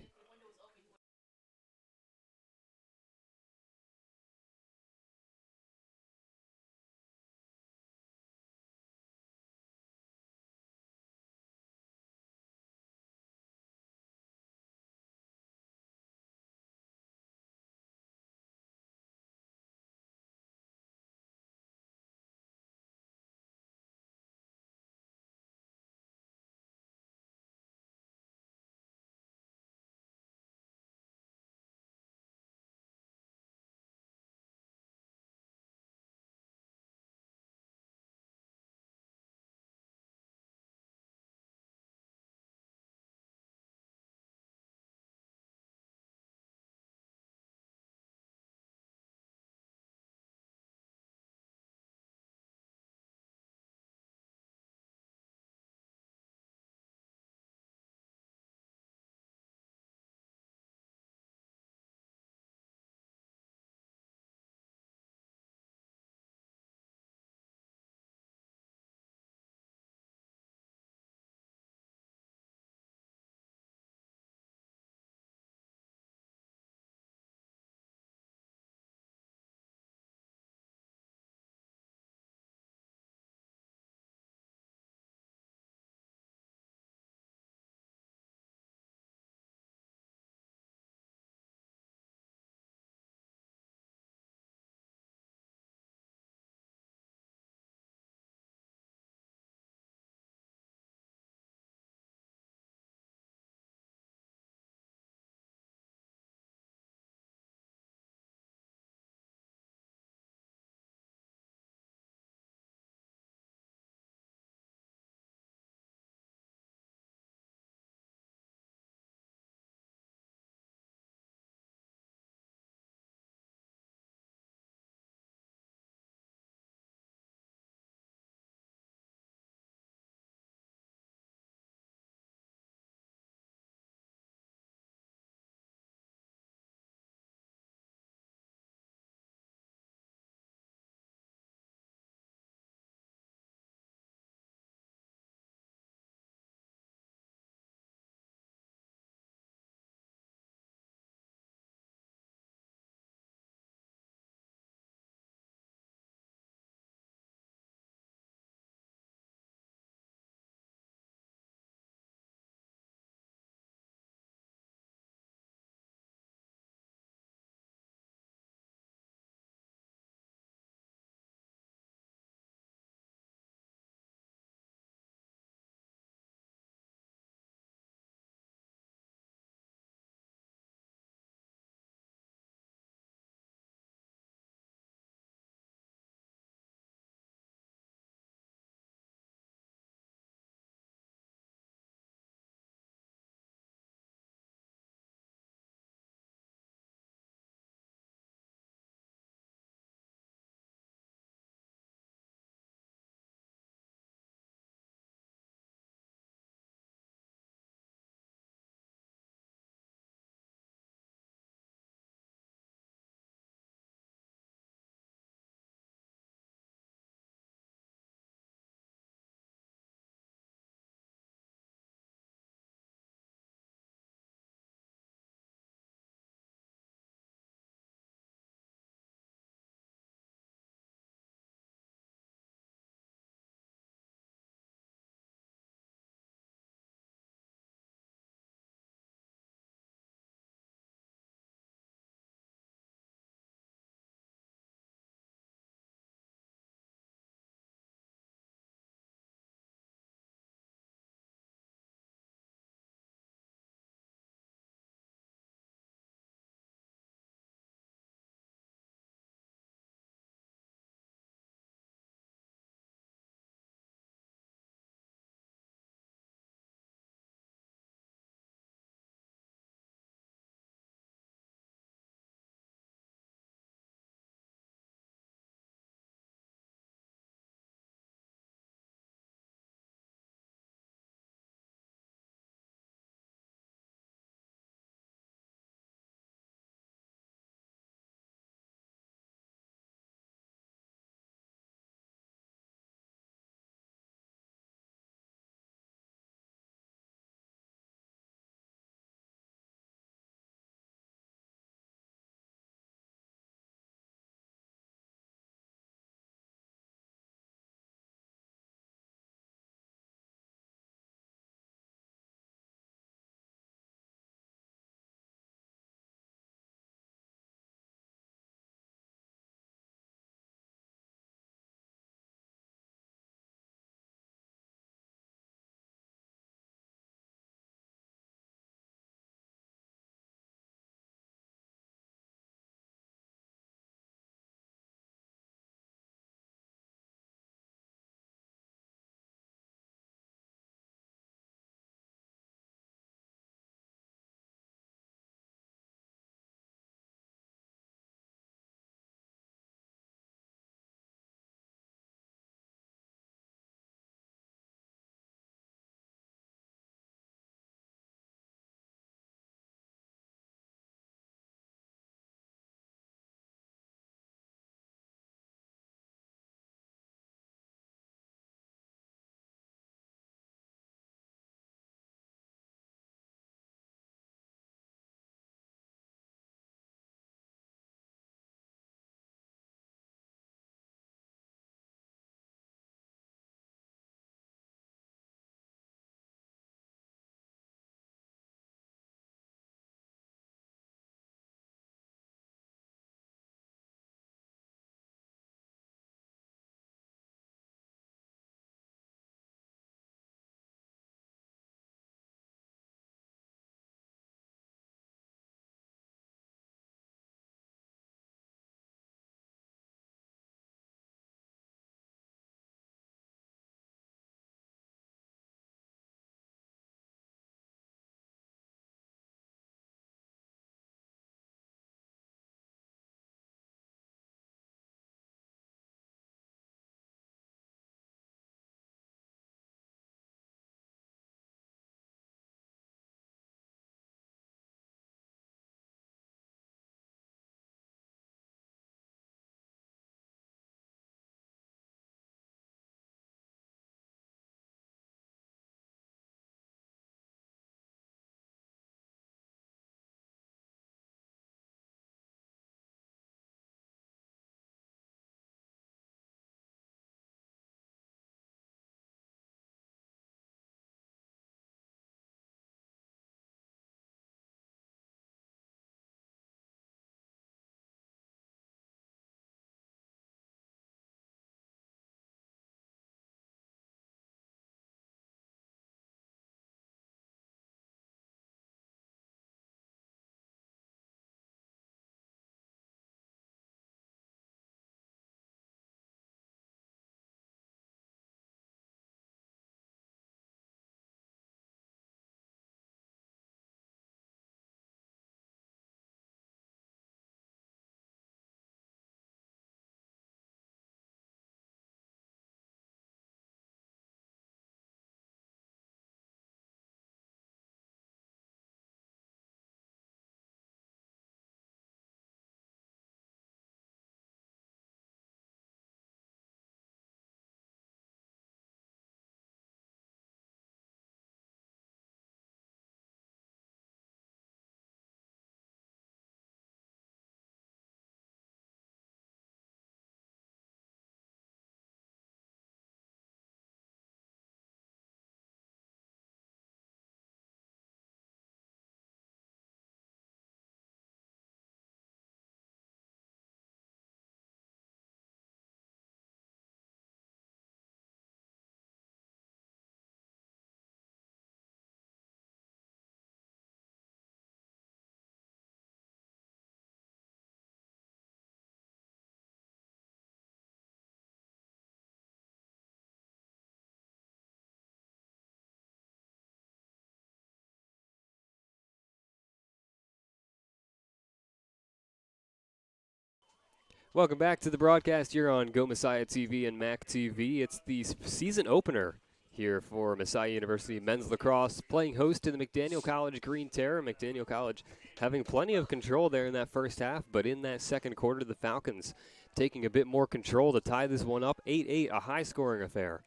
Welcome back to the broadcast here on Go Messiah TV and MAC TV. It's the season opener here for Messiah University men's lacrosse, playing host to the McDaniel College Green Terror. McDaniel College having plenty of control there in that first half, but in that second quarter, the Falcons taking a bit more control to tie this one up. 8-8, a high-scoring affair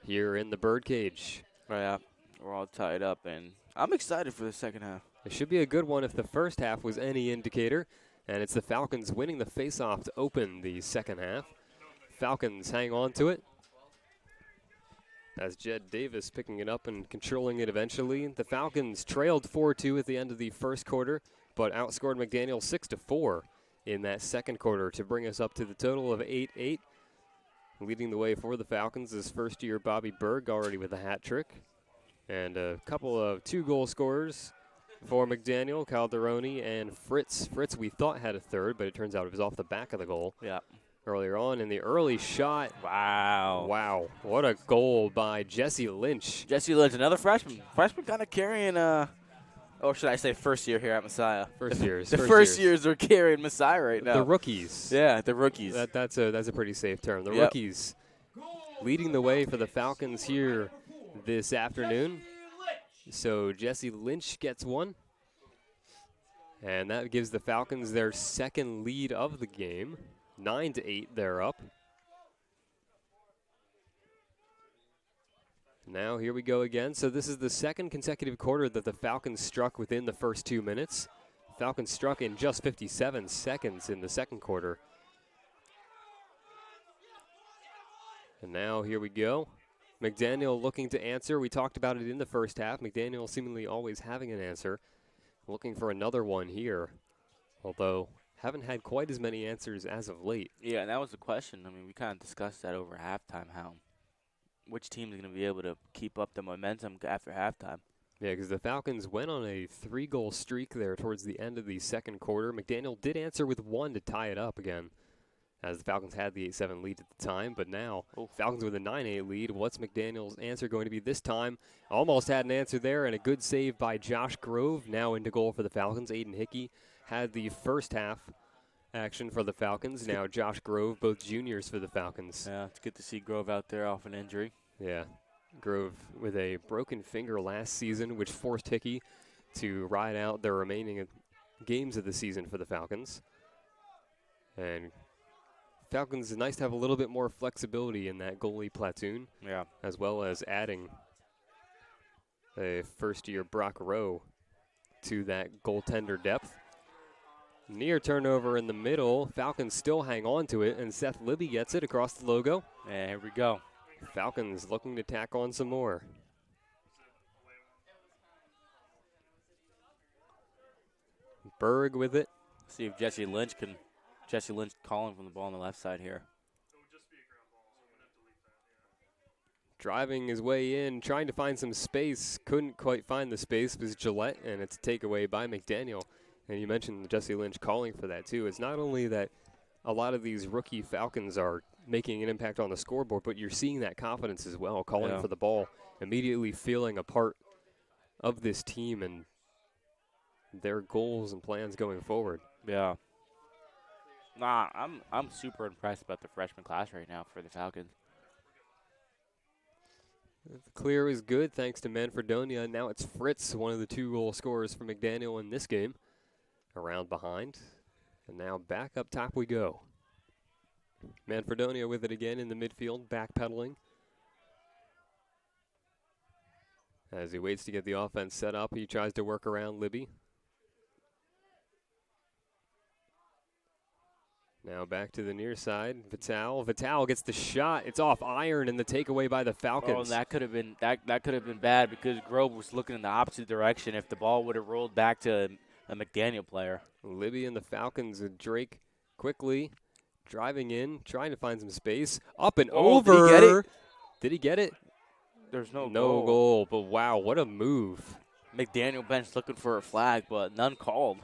here in the birdcage. Yeah, we're all tied up, and I'm excited for the second half. It should be a good one if the first half was any indicator, and it's the Falcons winning the faceoff to open the second half. Falcons hang on to it as Jed Davis picking it up and controlling it eventually. The Falcons trailed 4-2 at the end of the first quarter, but outscored McDaniel 6-4 in that second quarter to bring us up to the total of 8-8. Leading the way for the Falcons is first-year Bobby Berg, already with a hat trick, and a couple of two-goal scorers for McDaniel, Calderoni and Fritz. Fritz we thought had a third, but it turns out it was off the back of the goal. Yeah. Earlier on in the early shot. Wow. Wow. What a goal by Jesse Lynch. Jesse Lynch, another freshman. Freshman kind of carrying, or should I say first year here at Messiah? First years. The first years are carrying Messiah right now. The rookies. Yeah, the rookies. That's a pretty safe term. The Yep. rookies leading the way for the Falcons here this afternoon. So Jesse Lynch gets one. And that gives the Falcons their second lead of the game. 9-8, they're up. Now here we go again. So this is the second consecutive quarter that the Falcons struck within the first 2 minutes. Falcons struck in just 57 seconds in the second quarter. And now here we go. McDaniel looking to answer. We talked about it in the first half. McDaniel seemingly always having an answer. Looking for another one here. Although haven't had quite as many answers as of late. Yeah, and that was the question. I mean, we kind of discussed that over halftime, how which team is going to be able to keep up the momentum after halftime. Yeah, because the Falcons went on a 3-goal streak there towards the end of the second quarter. McDaniel did answer with one to tie it up again, as the Falcons had the 8-7 lead at the time. But now, Falcons with a 9-8 lead. What's McDaniel's answer going to be this time? Almost had an answer there, and a good save by Josh Grove. Now into goal for the Falcons. Aiden Hickey had the first half action for the Falcons. Now Josh Grove, both juniors for the Falcons. Yeah, it's good to see Grove out there off an injury. Yeah, Grove with a broken finger last season, which forced Hickey to ride out the remaining games of the season for the Falcons. And Falcons, nice to have a little bit more flexibility in that goalie platoon. Yeah. As well as adding a first-year Brock Rowe to that goaltender depth. Near turnover in the middle. Falcons still hang on to it, and Seth Libby gets it across the logo. Yeah, here we go. Falcons looking to tack on some more. Berg with it. See if Jesse Lynch calling from the ball on the left side here. Driving his way in, trying to find some space. Couldn't quite find the space. It was Gillette, and it's a takeaway by McDaniel. And you mentioned Jesse Lynch calling for that, too. It's not only that a lot of these rookie Falcons are making an impact on the scoreboard, but you're seeing that confidence as well, calling for the ball, immediately feeling a part of this team and their goals and plans going forward. Yeah. Nah, I'm super impressed about the freshman class right now for the Falcons. The clear is good thanks to Manfredonia. Now it's Fritz, one of the 2-goal scorers for McDaniel in this game. Around behind. And now back up top we go. Manfredonia with it again in the midfield, backpedaling. As he waits to get the offense set up, he tries to work around Libby. Now back to the near side. Vital gets the shot. It's off iron, and the takeaway by the Falcons. Oh, that could have been that could have been bad because Grove was looking in the opposite direction. If the ball would have rolled back to a McDaniel player. Libby and the Falcons, and Drake quickly driving in, trying to find some space. Up and over. Did he get it? Did he get it? There's no goal. But wow, what a move. McDaniel bench looking for a flag, but none called.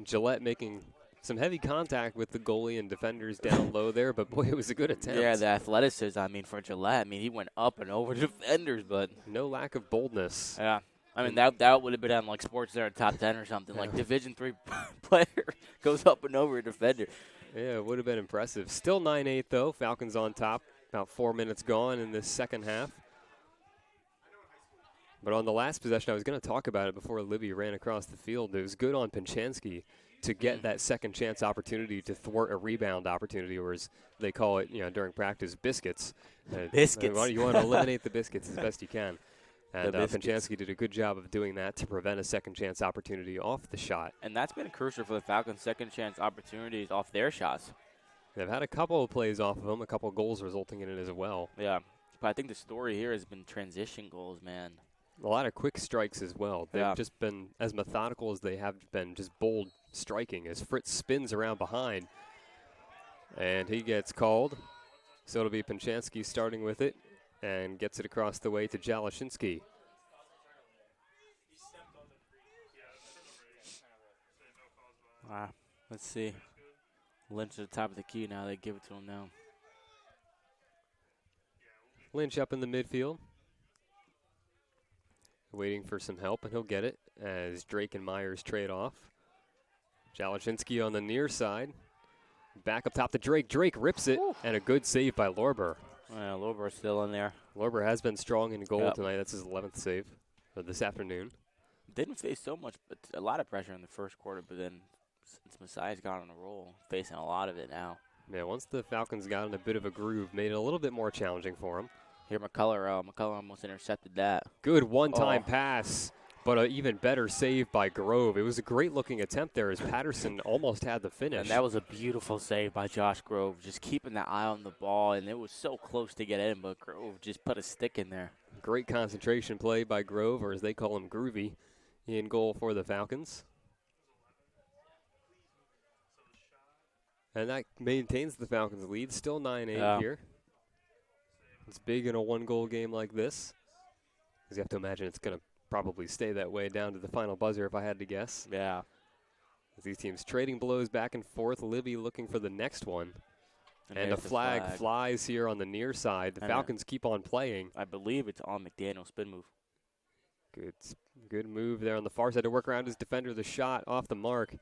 Gillette making some heavy contact with the goalie and defenders down low there, but boy, it was a good attempt. Yeah, the athleticism, for Gillette, he went up and over defenders, but no lack of boldness. Yeah. That would have been on Sports Center top 10 or something. Like Division III player goes up and over a defender. Yeah, it would have been impressive. Still 9-8, though. Falcons on top. About 4 minutes gone in this second half. But on the last possession, I was going to talk about it before Libby ran across the field. It was good on Pinchansky to get that second chance opportunity to thwart a rebound opportunity, or as they call it, during practice, biscuits. Biscuits. You want to eliminate the biscuits as best you can. And biscuits. Pinchansky did a good job of doing that to prevent a second chance opportunity off the shot. And that's been crucial for the Falcons' second chance opportunities off their shots. They've had a couple of plays off of them, a couple of goals resulting in it as well. Yeah, but I think the story here has been transition goals, man. A lot of quick strikes as well. They've Yeah. just been as methodical as they have been, just bold striking as Fritz spins around behind. And he gets called. So it'll be Pinchansky starting with it and gets it across the way to Jalashinsky. Let's see. Lynch at the top of the key now. They give it to him now. Lynch up in the midfield. Waiting for some help, and he'll get it as Drake and Myers trade off. Jalashinsky on the near side. Back up top to Drake. Drake rips it, and a good save by Lorber. Lober's still in there. Lorber has been strong in goal tonight. That's his 11th save this afternoon. Didn't face so much, but a lot of pressure in the first quarter, but then since Messiah's got on a roll, facing a lot of it now. Yeah, once the Falcons got in a bit of a groove, made it a little bit more challenging for him. Here, McCullough almost intercepted that. Good one-time pass, but an even better save by Grove. It was a great-looking attempt there as Patterson almost had the finish. And that was a beautiful save by Josh Grove, just keeping the eye on the ball, and it was so close to get in, but Grove just put a stick in there. Great concentration play by Grove, or as they call him, Groovy, in goal for the Falcons. And that maintains the Falcons' lead, still 9-8 here. It's big in a one-goal game like this, because you have to imagine it's going to probably stay that way down to the final buzzer if I had to guess. Yeah. As these teams trading blows back and forth, Libby looking for the next one. And the flag flies here on the near side. The Falcons keep on playing. I believe it's on McDaniel, spin move. Good move there on the far side to work around his defender. The shot off the mark.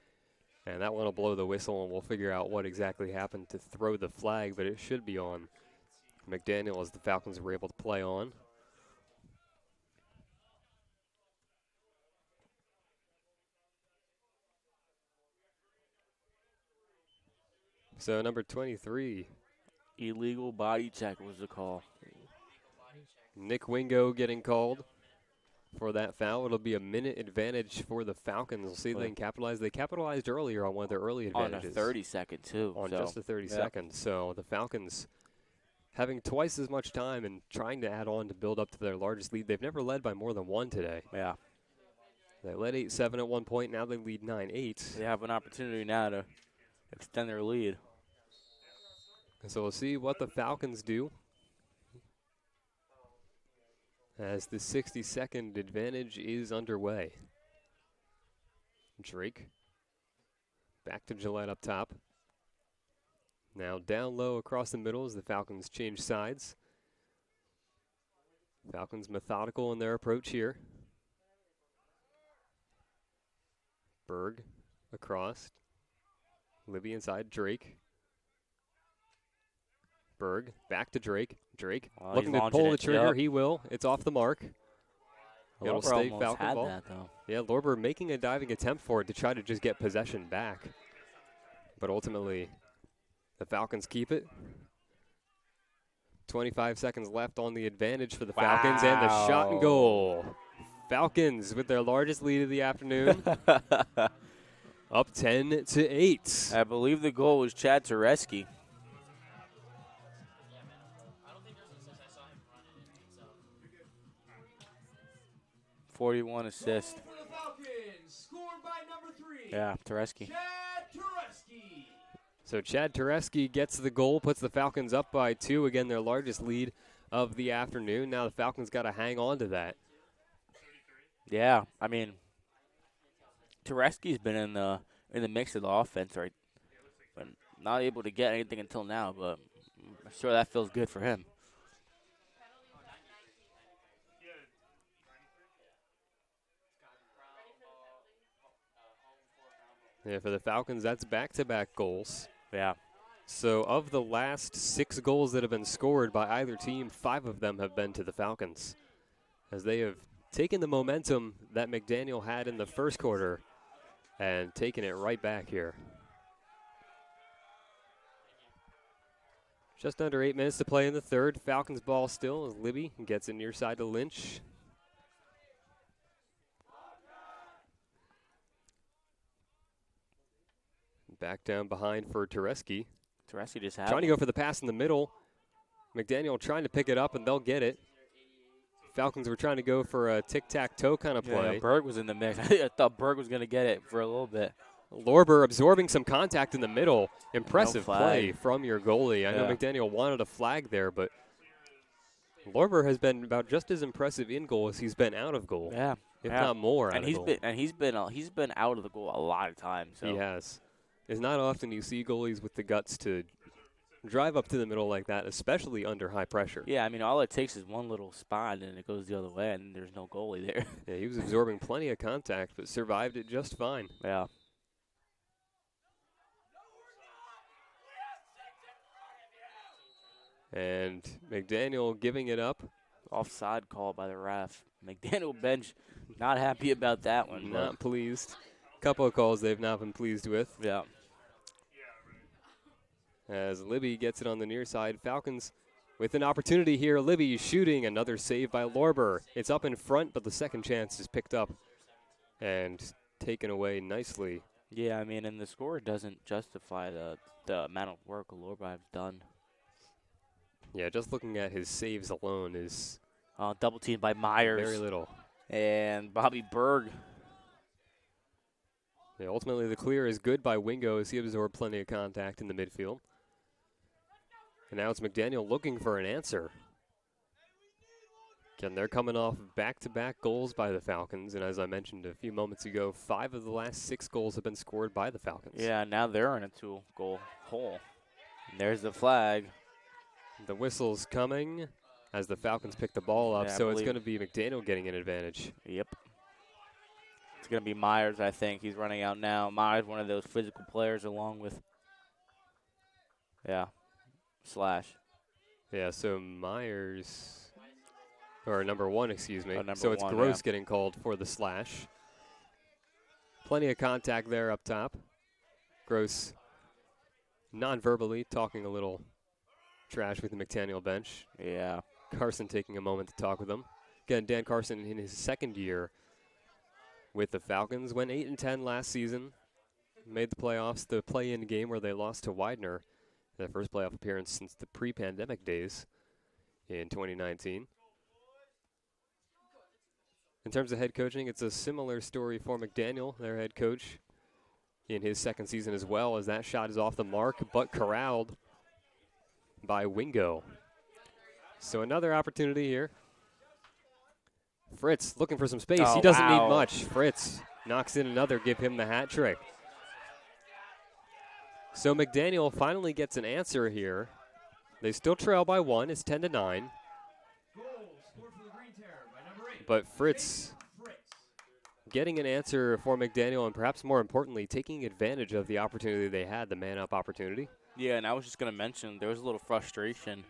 And that one will blow the whistle, and we'll figure out what exactly happened to throw the flag, but it should be on McDaniel as the Falcons were able to play on. So number 23. Illegal body check was the call. Nick Wingo getting called for that foul. It'll be a minute advantage for the Falcons. We'll see if they can capitalize. They capitalized earlier on one of their early advantages. On a 30-second, too. On just a 30-second. So the Falcons having twice as much time and trying to add on to build up to their largest lead. They've never led by more than one today. Yeah. They led 8-7 at one point. Now they lead 9-8. They have an opportunity now to extend their lead. So we'll see what the Falcons do as the 60-second advantage is underway. Drake back to Gillette up top. Now down low across the middle as the Falcons change sides. Falcons methodical in their approach here. Berg across. Libby inside Drake. Berg back to Drake. Drake looking to pull the trigger. Yep. He will. It's off the mark. It'll stay Falcon ball. Yeah, Lorber making a diving attempt for it to try to just get possession back. But ultimately, the Falcons keep it. 25 seconds left on the advantage for the Falcons, and the shot and goal. Falcons with their largest lead of the afternoon. Up 10-8. I believe the goal was Chad Tereski. 41 assists. Yeah, Tereski. So Chad Tereski gets the goal, puts the Falcons up by 2. Again, their largest lead of the afternoon. Now the Falcons got to hang on to that. Yeah, I mean, Tereski's been in the mix of the offense, right? But not able to get anything until now, but I'm sure that feels good for him. Yeah, for the Falcons, that's back-to-back goals. Yeah. So of the last 6 goals that have been scored by either team, 5 of them have been to the Falcons, as they have taken the momentum that McDaniel had in the first quarter and taken it right back here. Just under 8 minutes to play in the third. Falcons ball still as Libby gets it near side to Lynch. Back down behind for Tereski. Tereski just had Trying to one. go for the pass in the middle. McDaniel trying to pick it up, and they'll get it. Falcons were trying to go for a tic-tac-toe kind of play. Yeah, Berg was in the mix. I thought Berg was going to get it for a little bit. Lorber absorbing some contact in the middle. Impressive No play flag. from your goalie. I know Yeah. McDaniel wanted a flag there, but Lorber has been about just as impressive in goal as he's been out of goal, Yeah. if yeah. not more out And of he's goal. he's been out of the goal a lot of times. So. He has. It's not often you see goalies with the guts to drive up to the middle like that, especially under high pressure. Yeah, I mean, all it takes is one little spot, and it goes the other way, and there's no goalie there. Yeah, he was absorbing plenty of contact, but survived it just fine. Yeah. And McDaniel giving it up. Offside call by the ref. McDaniel bench not happy about that one. Not pleased. Couple of calls they've not been pleased with. Yeah. As Libby gets it on the near side. Falcons with an opportunity here. Libby shooting. Another save by Lorber. It's up in front, but the second chance is picked up and taken away nicely. Yeah, I mean, and the score doesn't justify the amount of work Lorber's done. Yeah, just looking at his saves alone is Double teamed by Myers. very little. And Bobby Berg. Yeah, ultimately, the clear is good by Wingo as he absorbed plenty of contact in the midfield. And now it's McDaniel looking for an answer. Again, they're coming off back-to-back goals by the Falcons, and as I mentioned a few moments ago, 5 of the last 6 goals have been scored by the Falcons. Yeah, now they're in a 2-goal hole. And there's the flag. The whistle's coming as the Falcons pick the ball up, Yeah, I so it's believe- going to be McDaniel getting an advantage. Yep. It's going to be Myers, I think. He's running out now. Myers, one of those physical players, along with, Slash. Yeah, so Myers, or number 1, excuse me. Oh, number So it's 1, Gross getting called for the slash. Plenty of contact there up top. Gross non-verbally talking a little trash with the McDaniel bench. Yeah. Carson taking a moment to talk with him. Again, Dan Carson in his second year with the Falcons went 8-10 last season. Made the playoffs, the play-in game where they lost to Widener, their first playoff appearance since the pre-pandemic days in 2019. In terms of head coaching, it's a similar story for McDaniel, their head coach, in his second season as well, as that shot is off the mark, but corralled by Wingo. So another opportunity here. Fritz looking for some space. Oh, He doesn't wow. need much. Fritz knocks in another, give him the hat trick. So McDaniel finally gets an answer here. They still trail by 1. It's 10-9. Goal scored for the Green Terror by number 8. But Fritz Fritz. getting an answer for McDaniel, and perhaps more importantly, taking advantage of the opportunity they had, the man-up opportunity. Yeah, and I was just going to mention there was a little frustration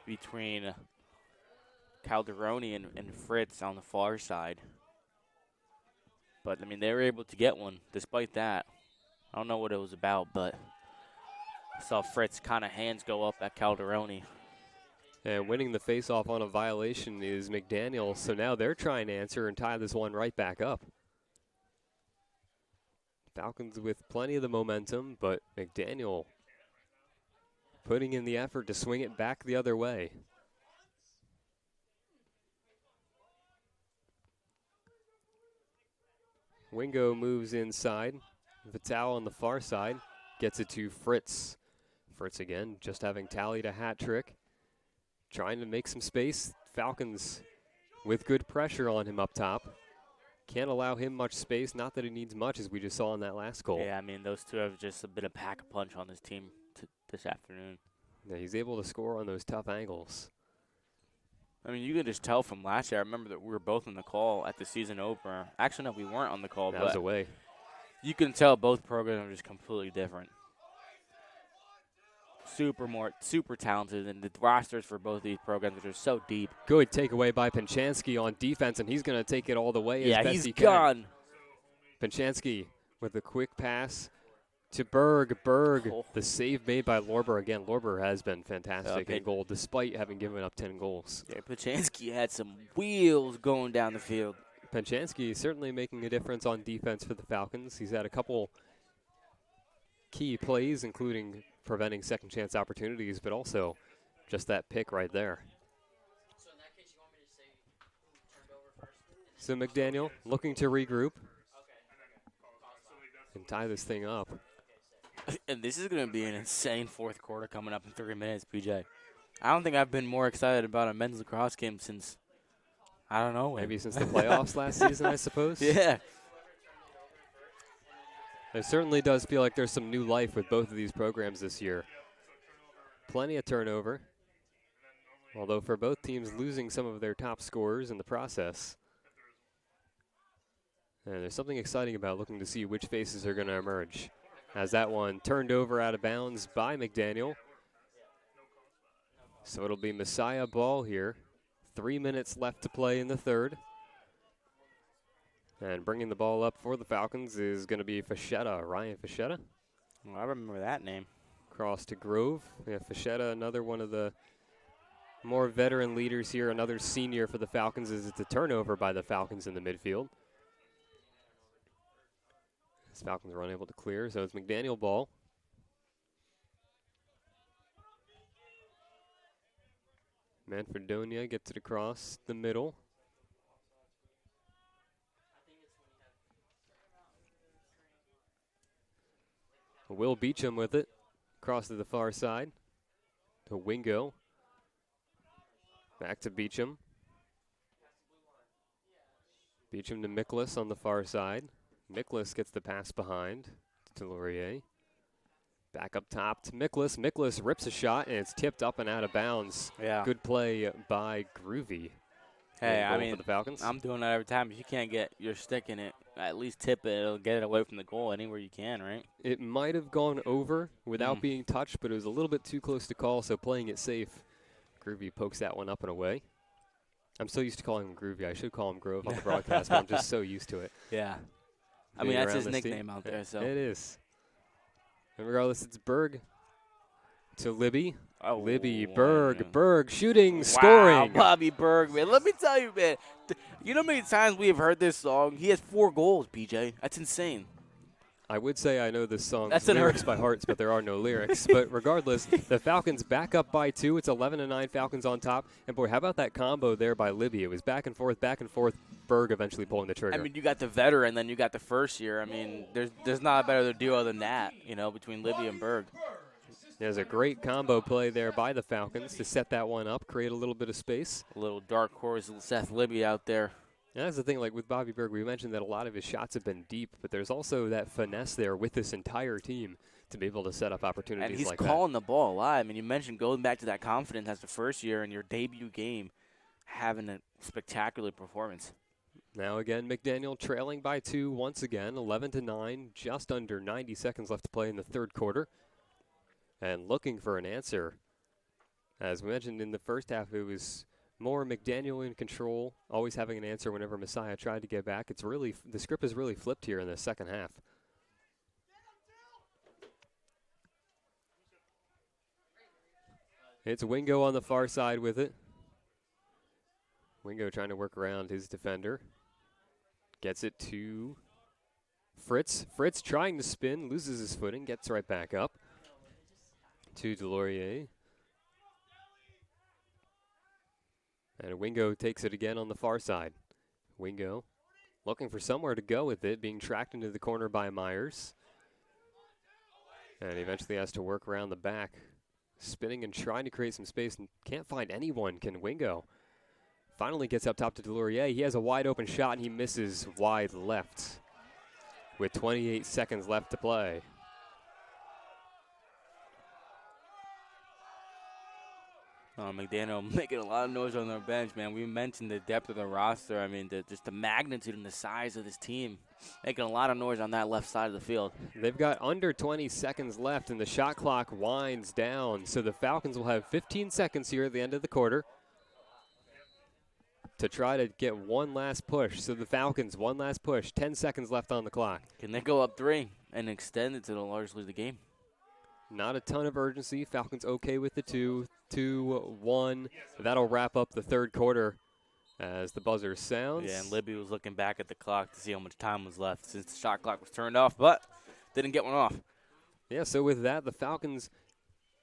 between Calderoni and Fritz on the far side. But, I mean, they were able to get one despite that. I don't know what it was about, but I saw Fritz kind of hands go up at Calderoni. And winning the faceoff on a violation is McDaniel, so now they're trying to answer and tie this one right back up. Falcons with plenty of the momentum, but McDaniel putting in the effort to swing it back the other way. Wingo moves inside. Vital on the far side gets it to Fritz. Fritz again, just having tallied a hat trick. Trying to make some space. Falcons with good pressure on him up top. Can't allow him much space. Not that he needs much, as we just saw in that last goal. Yeah, I mean, those two have just been a pack-a-punch on this team this afternoon. Yeah, he's able to score on those tough angles. I mean, you could just tell from last year. I remember that we were both on the call at the season opener. Actually, no, we weren't on the call, That but was away. you can tell both programs are just completely different. super talented, and the rosters for both of these programs are so deep. Good takeaway by Penchansky on defense, and he's going to take it all the way as best he can. Gone. Penchansky with a quick pass to Berg. Berg, the save made by Lorber. Again, Lorber has been fantastic in goal, despite having given up 10 goals. Yeah, Penchansky had some wheels going down the field. Penchansky certainly making a difference on defense for the Falcons. He's had a couple key plays, including preventing second chance opportunities, but also just that pick right there. So in that case, you want me to say who turned over first? So McDaniel looking to regroup Okay. and tie this thing up. And this is going to be an insane fourth quarter coming up in 3 minutes, PJ. I don't think I've been more excited about a men's lacrosse game since, I don't know. Maybe since the playoffs last season, I suppose. Yeah. It certainly does feel like there's some new life with both of these programs this year. Plenty of turnover, although for both teams losing some of their top scorers in the process. And there's something exciting about looking to see which faces are going to emerge. As that one turned over out of bounds by McDaniel. So it'll be Messiah ball here. 3 minutes left to play in the third. And bringing the ball up for the Falcons is going to be Fischetta, Ryan Fischetta. Well, I remember that name. Cross to Grove. Yeah, Fischetta, another one of the more veteran leaders here, another senior for the Falcons, as it's a turnover by the Falcons in the midfield. As Falcons are unable to clear, so it's McDaniel ball. Manfredonia gets it across the middle. Will Beecham with it. Across to the far side. To Wingo. Back to Beecham. Beecham to Miklas on the far side. Miklas gets the pass behind to Laurier. Back up top to Miklas. Miklas rips a shot, and it's tipped up and out of bounds. Yeah. Good play by Groovy. Hey, I for mean, the Falcons. I'm doing that every time. If you can't get your stick in it, at least tip it. It'll get it away from the goal anywhere you can, right? It might have gone over without being touched, but it was a little bit too close to call, so playing it safe. Groovy pokes that one up and away. I'm so used to calling him Groovy. I should call him Grove on the broadcast, but I'm just so used to it. Yeah. I mean, Being that's around his this nickname team. out there. So It is. And regardless, it's Berg to Libby. Oh, Libby, man. Berg, shooting, Wow, scoring. Bobby Berg, man. Let me tell you, man. You know how many times we have heard this song? He has 4 goals, BJ. That's insane. I would say I know this song's That's an lyrics by heart, but there are no lyrics. But regardless, the Falcons back up by 2. It's 11-9 Falcons on top. And, boy, how about that combo there by Libby? It was back and forth. Berg eventually pulling the trigger. I mean, you got the veteran, then you got the first year. I mean, there's not a better duo than that, you know, between Libby and Berg. There's a great combo play there by the Falcons to set that one up, create a little bit of space. A little dark horse, Seth Libby out there. And that's the thing, like with Bobby Berg, we mentioned that a lot of his shots have been deep, but there's also that finesse there with this entire team to be able to set up opportunities And he's like calling the ball a lot. I mean, you mentioned going back to that confidence as the first year in your debut game, having a spectacular performance. Now again, McDaniel trailing by 2 once again, 11-9, just under 90 seconds left to play in the third quarter. And looking for an answer. As we mentioned in the first half, it was more McDaniel in control, always having an answer whenever Messiah tried to get back. It's really, the script has really flipped here in the second half. It's Wingo on the far side with it. Wingo trying to work around his defender. Gets it to Fritz. Fritz trying to spin, loses his footing, gets right back up to Delorier. And Wingo takes it again on the far side. Wingo looking for somewhere to go with it, being tracked into the corner by Myers. And he eventually has to work around the back, spinning and trying to create some space, and can't find anyone, can Wingo. Finally gets up top to Delorier. He has a wide open shot, and he misses wide left with 28 seconds left to play. McDaniel making a lot of noise on their bench, man. We mentioned the depth of the roster. I mean, just the magnitude and the size of this team. Making a lot of noise on that left side of the field. They've got under 20 seconds left, and the shot clock winds down. So the Falcons will have 15 seconds here at the end of the quarter to try to get one last push. So the Falcons, one last push, 10 seconds left on the clock. Can they go up 3 and extend it to the largely the game? Not a ton of urgency. Falcons okay with the 2-1. That'll wrap up the third quarter as the buzzer sounds. Yeah, and Libby was looking back at the clock to see how much time was left since the shot clock was turned off, but didn't get one off. Yeah, so with that, the Falcons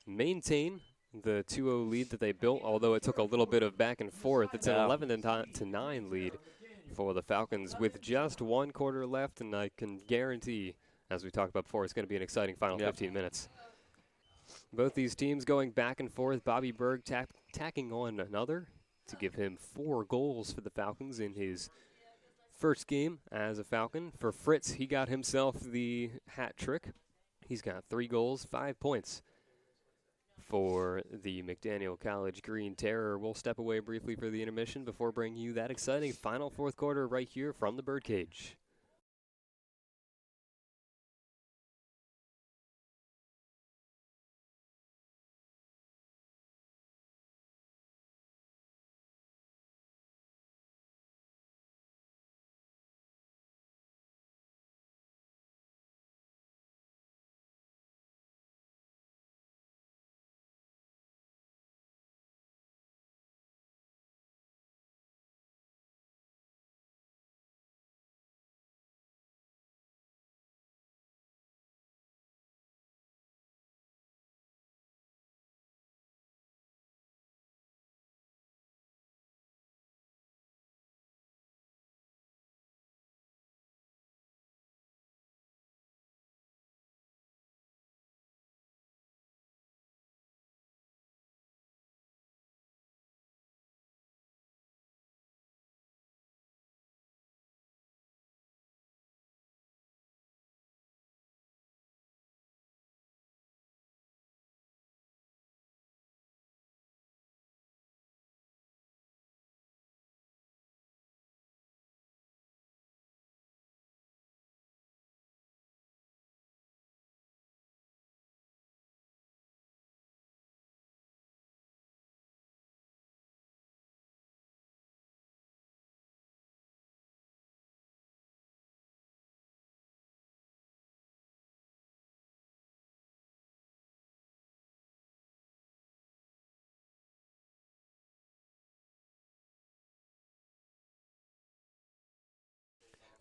maintain the 2-0 lead that they built, although it took a little bit of back and forth. It's an 11-9 lead for the Falcons with just one quarter left, and I can guarantee, as we talked about before, it's going to be an exciting final 15 minutes. Both these teams going back and forth. Bobby Berg tacking on another to give him 4 goals for the Falcons in his first game as a Falcon. For Fritz, he got himself the hat trick. He's got 3 goals, 5 points for the McDaniel Gree Terror. We'll step away briefly for the intermission before bringing you that exciting final fourth quarter right here from the Birdcage.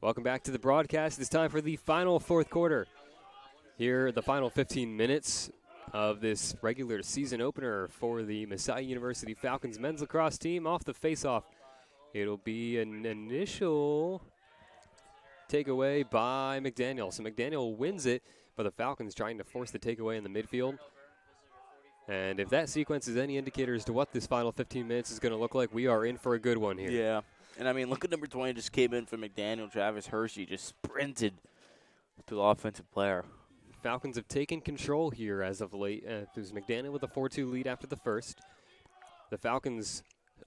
Welcome back to the broadcast. It's time for the final fourth quarter. Here, the final 15 minutes of this regular season opener for the Messiah University Falcons men's lacrosse team. Off the face-off, it'll be an initial takeaway by McDaniel. So McDaniel wins it, but the Falcons trying to force the takeaway in the midfield. And if that sequence is any indicator as to what this final 15 minutes is going to look like, we are in for a good one here. Yeah. And, I mean, look at number 20 just came in for McDaniel. Travis Hershey just sprinted to the offensive player. Falcons have taken control here as of late. It was McDaniel with a 4-2 lead after the first. The Falcons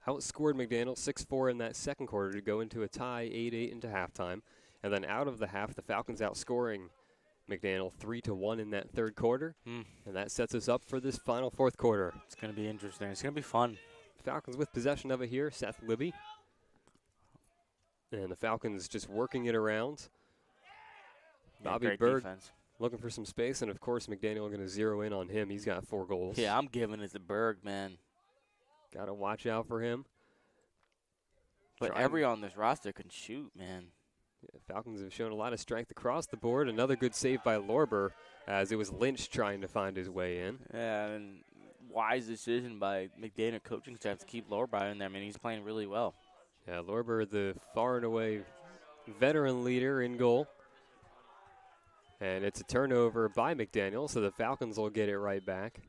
outscored McDaniel 6-4 in that second quarter to go into a tie 8-8 into halftime. And then out of the half, the Falcons outscoring McDaniel 3-1 in that third quarter. And that sets us up for this final fourth quarter. It's going to be interesting. It's going to be fun. Falcons with possession of it here. Seth Libby. And the Falcons just working it around. Bobby Berg defense. Looking for some space, and of course McDaniel going to zero in on him. He's got 4 goals. Yeah, I'm giving it to Berg, man. Got to watch out for him. But every on this roster can shoot, man. Yeah, Falcons have shown a lot of strength across the board. Another good save by Lorber, as it was Lynch trying to find his way in. Yeah, and wise decision by McDaniel coaching staff to keep Lorber in there. I mean, he's playing really well. Yeah, Lorber, the far and away veteran leader in goal. And it's a turnover by McDaniel, so the Falcons will get it right back.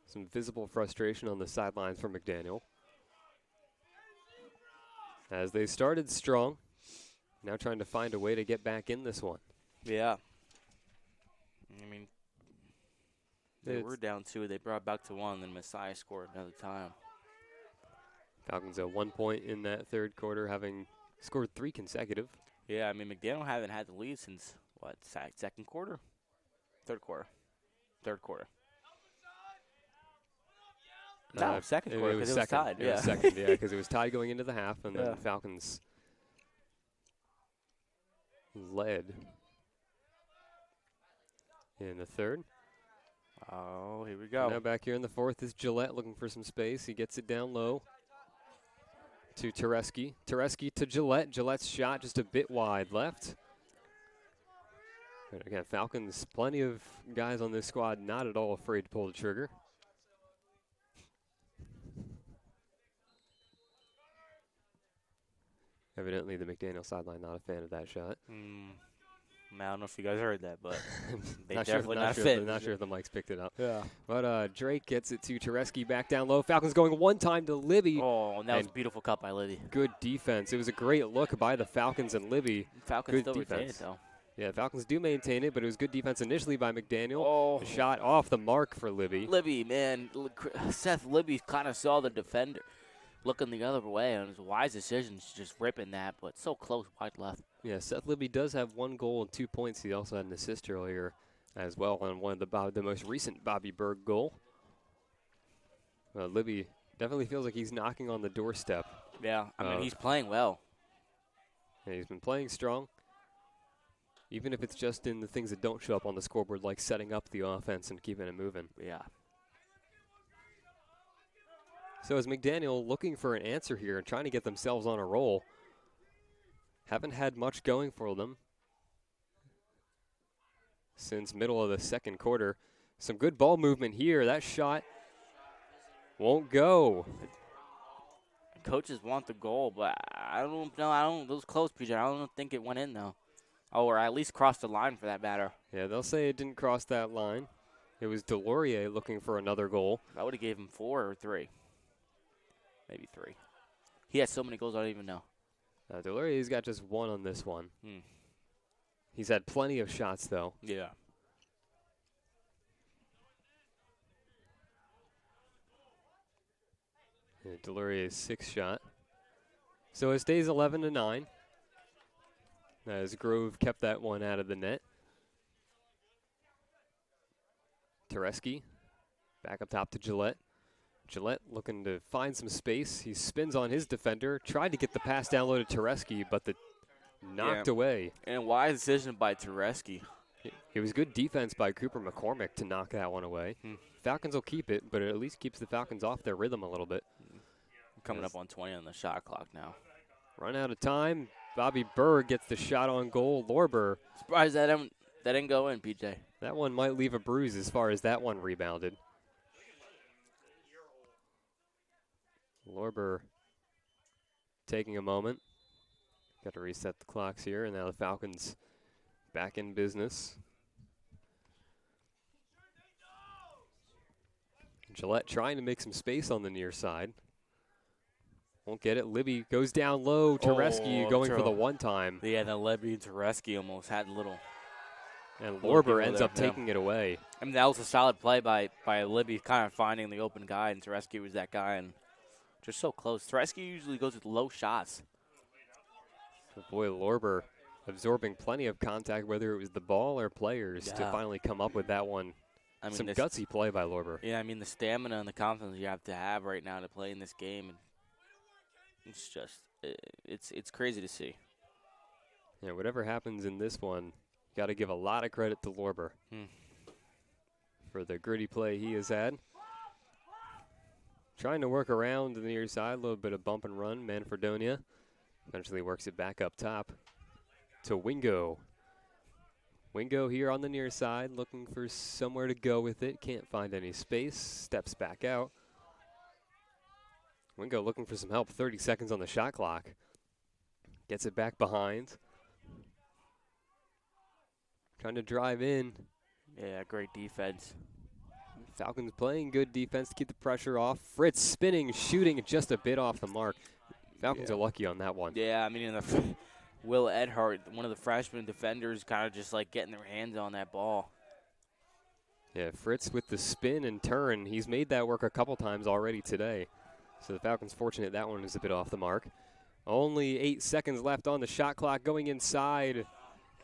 Some visible frustration on the sidelines for McDaniel. As they started strong, now trying to find a way to get back in this one. Yeah. I mean, They were down 2. They brought back to 1, then Messiah scored another time. Falcons at 1 point in that third quarter, having scored 3 consecutive. Yeah, I mean, McDaniel haven't had the lead since, what, second quarter? Third quarter. Third quarter. No, second quarter, because it was tied. It was second, yeah, because it was tied going into the half, and then Falcons led in the third. Oh, here we go. Now back here in the fourth is Gillette looking for some space. He gets it down low to Tereski. Tereski to Gillette. Gillette's shot just a bit wide left. And again, Falcons, plenty of guys on this squad not at all afraid to pull the trigger. Evidently, the McDaniel sideline not a fan of that shot. I don't know if you guys heard that, but they not definitely sure, not fit. Not sure if the mics picked it up. Yeah. But Drake gets it to Tereski back down low. Falcons going one time to Libby. Oh, and that was a beautiful cut by Libby. Good defense. It was a great look by the Falcons and Libby. Falcons still retain it, though. Yeah, Falcons do maintain it, but it was good defense initially by McDaniel. Oh. A shot off the mark for Libby. Libby, man. Seth Libby kind of saw the defender looking the other way, and it was a wise decision just ripping that, but so close, wide left. Yeah, Seth Libby does have 1 goal and 2 points. He also had an assist earlier as well on one of the most recent Bobby Berg goal. Libby definitely feels like he's knocking on the doorstep. Yeah, I mean, he's playing well. Yeah, he's been playing strong. Even if it's just in the things that don't show up on the scoreboard, like setting up the offense and keeping it moving. Yeah. So is McDaniel looking for an answer here and trying to get themselves on a roll? Haven't had much going for them since middle of the second quarter. Some good ball movement here. That shot won't go. Coaches want the goal, but I don't know. It was close, PJ. I don't think it went in, though. Oh, or at least crossed the line for that matter. Yeah, they'll say it didn't cross that line. It was Delorier looking for another goal. I would have gave him 4 or 3. Maybe 3. He has so many goals, I don't even know. Delorier's got just 1 on this one. He's had plenty of shots, though. Yeah. Delorier's 6th shot. So it stays 11-9. As Grove kept that one out of the net. Tereski back up top to Gillette. Gillette looking to find some space. He spins on his defender. Tried to get the pass down low to Tereski, but knocked away. And wise decision by Tereski. It was good defense by Cooper McCormick to knock that one away. Falcons will keep it, but it at least keeps the Falcons off their rhythm a little bit. Coming up on 20 on the shot clock now. Run out of time. Bobby Berg gets the shot on goal. Lorber. Surprised that didn't go in, PJ. That one might leave a bruise as far as that one rebounded. Lorber taking a moment. Got to reset the clocks here, and now the Falcons back in business. Gillette trying to make some space on the near side. Won't get it. Libby goes down low. Tereski going for the one time. Yeah, then Libby and Tereski almost had a little. And Lorber ends up taking it away. I mean, that was a solid play by Libby, kind of finding the open guy, and Tereski was that guy, and just so close. Tereski usually goes with low shots. So boy, Lorber absorbing plenty of contact, whether it was the ball or players, to finally come up with that one. I mean, some gutsy play by Lorber. Yeah, I mean, the stamina and the confidence you have to have right now to play in this game, and it's just, it's crazy to see. Yeah, whatever happens in this one, got to give a lot of credit to Lorber for the gritty play he has had. Trying to work around the near side, a little bit of bump and run. Manfredonia eventually works it back up top to Wingo. Wingo here on the near side, looking for somewhere to go with it. Can't find any space. Steps back out. Wingo looking for some help. 30 seconds on the shot clock. Gets it back behind. Trying to drive in. Yeah, great defense. Falcons playing good defense to keep the pressure off. Fritz spinning, shooting just a bit off the mark. Falcons are lucky on that one. Yeah, I mean, Will Edhart, one of the freshman defenders, kind of just like getting their hands on that ball. Yeah, Fritz with the spin and turn. He's made that work a couple times already today. So the Falcons fortunate that one is a bit off the mark. Only 8 seconds left on the shot clock going inside.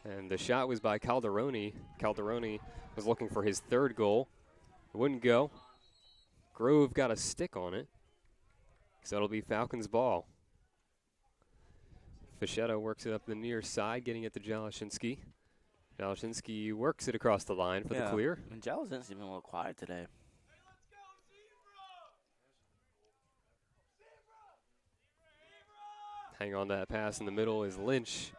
And the shot was by Calderoni. Calderoni was looking for his 3rd goal. It wouldn't go. Grove got a stick on it. So it'll be Falcons ball. Fischetto works it up the near side, getting it to Jalashinsky. Jalashinsky works it across the line for the clear. And Jalashinsky's been a little quiet today. Hang on that pass in the middle is Lynch.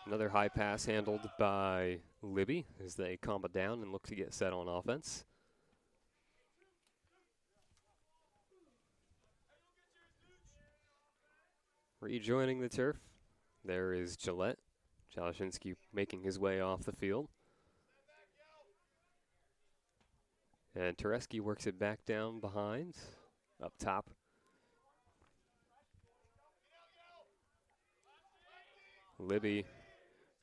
Another high pass handled by Libby as they calm it down and look to get set on offense. Rejoining the turf, there is Gillette. Jalashinsky making his way off the field. And Tereski works it back down behind, up top. Libby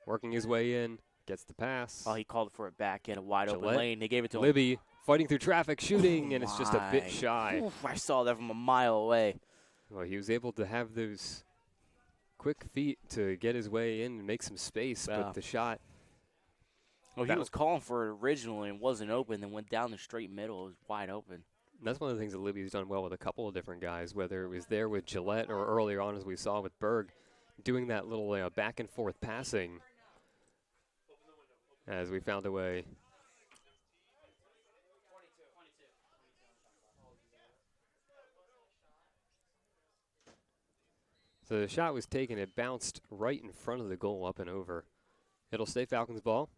working his way in, gets the pass. Oh, he called for it back in a wide open Gillette. lane. They gave it to him. Libby fighting through traffic, shooting, and it's just a bit shy. Oof, I saw that from a mile away. Well, he was able to have those quick feet to get his way in and make some space, but the shot. Well, he was calling for it originally and wasn't open, then went down the straight middle. It was wide open. And that's one of the things that Libby's done well with a couple of different guys, whether it was there with Gillette or earlier on as we saw with Berg, doing that little back and forth passing as we found a way. So the shot was taken, it bounced right in front of the goal, up and over. It'll stay Falcons ball.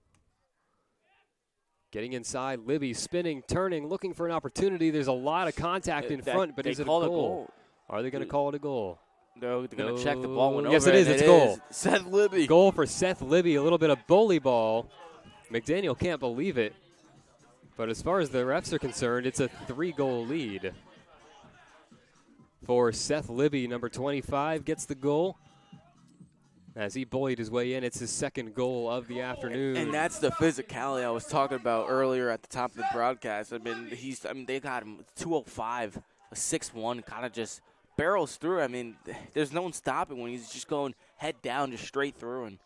Getting inside, Libby spinning, turning, looking for an opportunity. There's a lot of contact in front, but is it a goal? Are they going to call it a goal? No, they're going to check the ball went over. Yes, it is. It's a goal. Seth Libby. Goal for Seth Libby, a little bit of bully ball. McDaniel can't believe it. But as far as the refs are concerned, it's a 3-goal lead. For Seth Libby, number 25, gets the goal. As he bullied his way in, it's his 2nd goal of the afternoon. And that's the physicality I was talking about earlier at the top of the broadcast. I mean, they got him 205, a 6'1", kind of just barrels through. I mean, there's no one stopping when he's just going head down, just straight through, and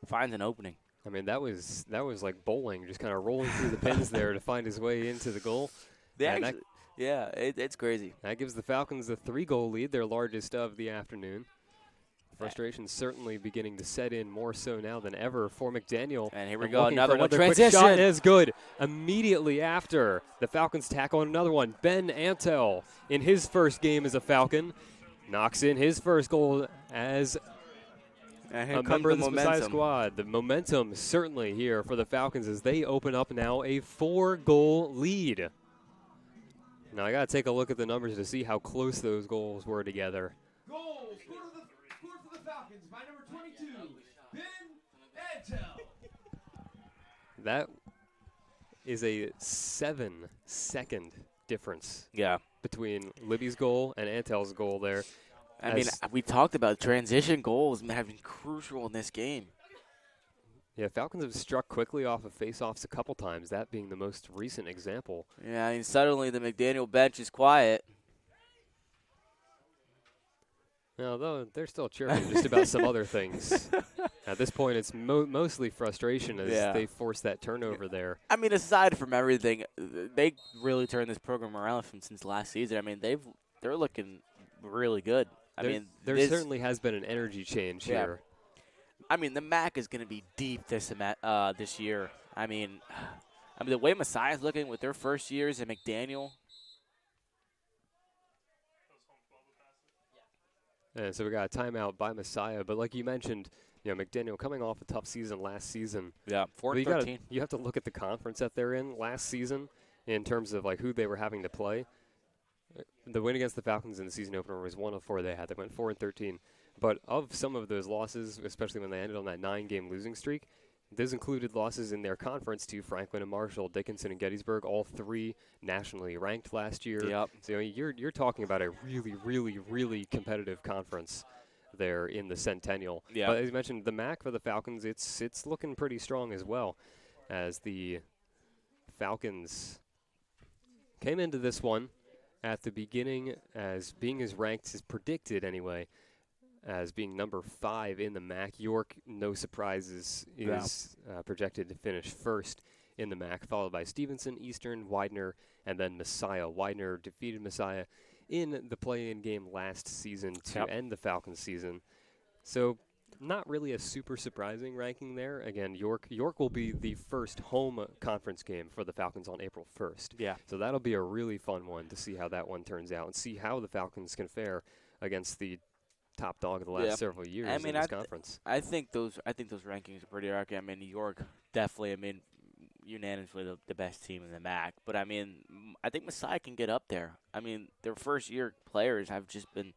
finds an opening. I mean, that was like bowling, just kind of rolling through the pins there to find his way into the goal. It's crazy. That gives the Falcons a 3-goal lead, their largest of the afternoon. Frustration certainly beginning to set in more so now than ever for McDaniel. And here we go, another quick transition. Shot is good. Immediately after, the Falcons tackle on another one. Ben Antel, in his first game as a Falcon, knocks in his first goal as a member of the Messiah squad. The momentum certainly here for the Falcons as they open up now a 4-goal lead. Now I got to take a look at the numbers to see how close those goals were together. Goal scored for the Falcons by number 22, Ben Antel. That is a 7-second difference. Yeah. Between Libby's goal and Antel's goal there. I mean, we talked about transition goals have been crucial in this game. Yeah, Falcons have struck quickly off of face-offs a couple times, that being the most recent example. Yeah, I mean, suddenly the McDaniel bench is quiet. No, though they're still chirping just about some other things. At this point, it's mostly frustration as they force that turnover there. I mean, aside from everything, they really turned this program around since last season. I mean, they're looking really good. There certainly has been an energy change here. I mean, the MAC is going to be deep this year. I mean, the way Messiah's looking with their first years and McDaniel. And so we got a timeout by Messiah. But like you mentioned, McDaniel coming off a tough season last season. Yeah, 4-13. You have to look at the conference that they're in last season in terms of like who they were having to play. The win against the Falcons in the season opener was 1 of 4 they had. They went 4-13. But of some of those losses, especially when they ended on that 9-game losing streak, those included losses in their conference to Franklin and Marshall, Dickinson and Gettysburg, all 3 nationally ranked last year. Yep. So you're talking about a really, really, really competitive conference there in the Centennial. Yeah. But as you mentioned, the MAC for the Falcons, it's looking pretty strong as well, as the Falcons came into this one at the beginning as being as ranked as predicted anyway, as being number 5 in the MAC. York, no surprises, is projected to finish first in the MAC, followed by Stevenson, Eastern, Widener, and then Messiah. Widener defeated Messiah in the play-in game last season to end the Falcons season. So not really a super surprising ranking there. Again, York will be the first home conference game for the Falcons on April 1st. Yeah. So that'll be a really fun one to see how that one turns out and see how the Falcons can fare against the top dog of the last several years in this conference. I think those rankings are pretty accurate. I mean, New York definitely, unanimously the best team in the MAC. But, I think Messiah can get up there. Their first-year players have just been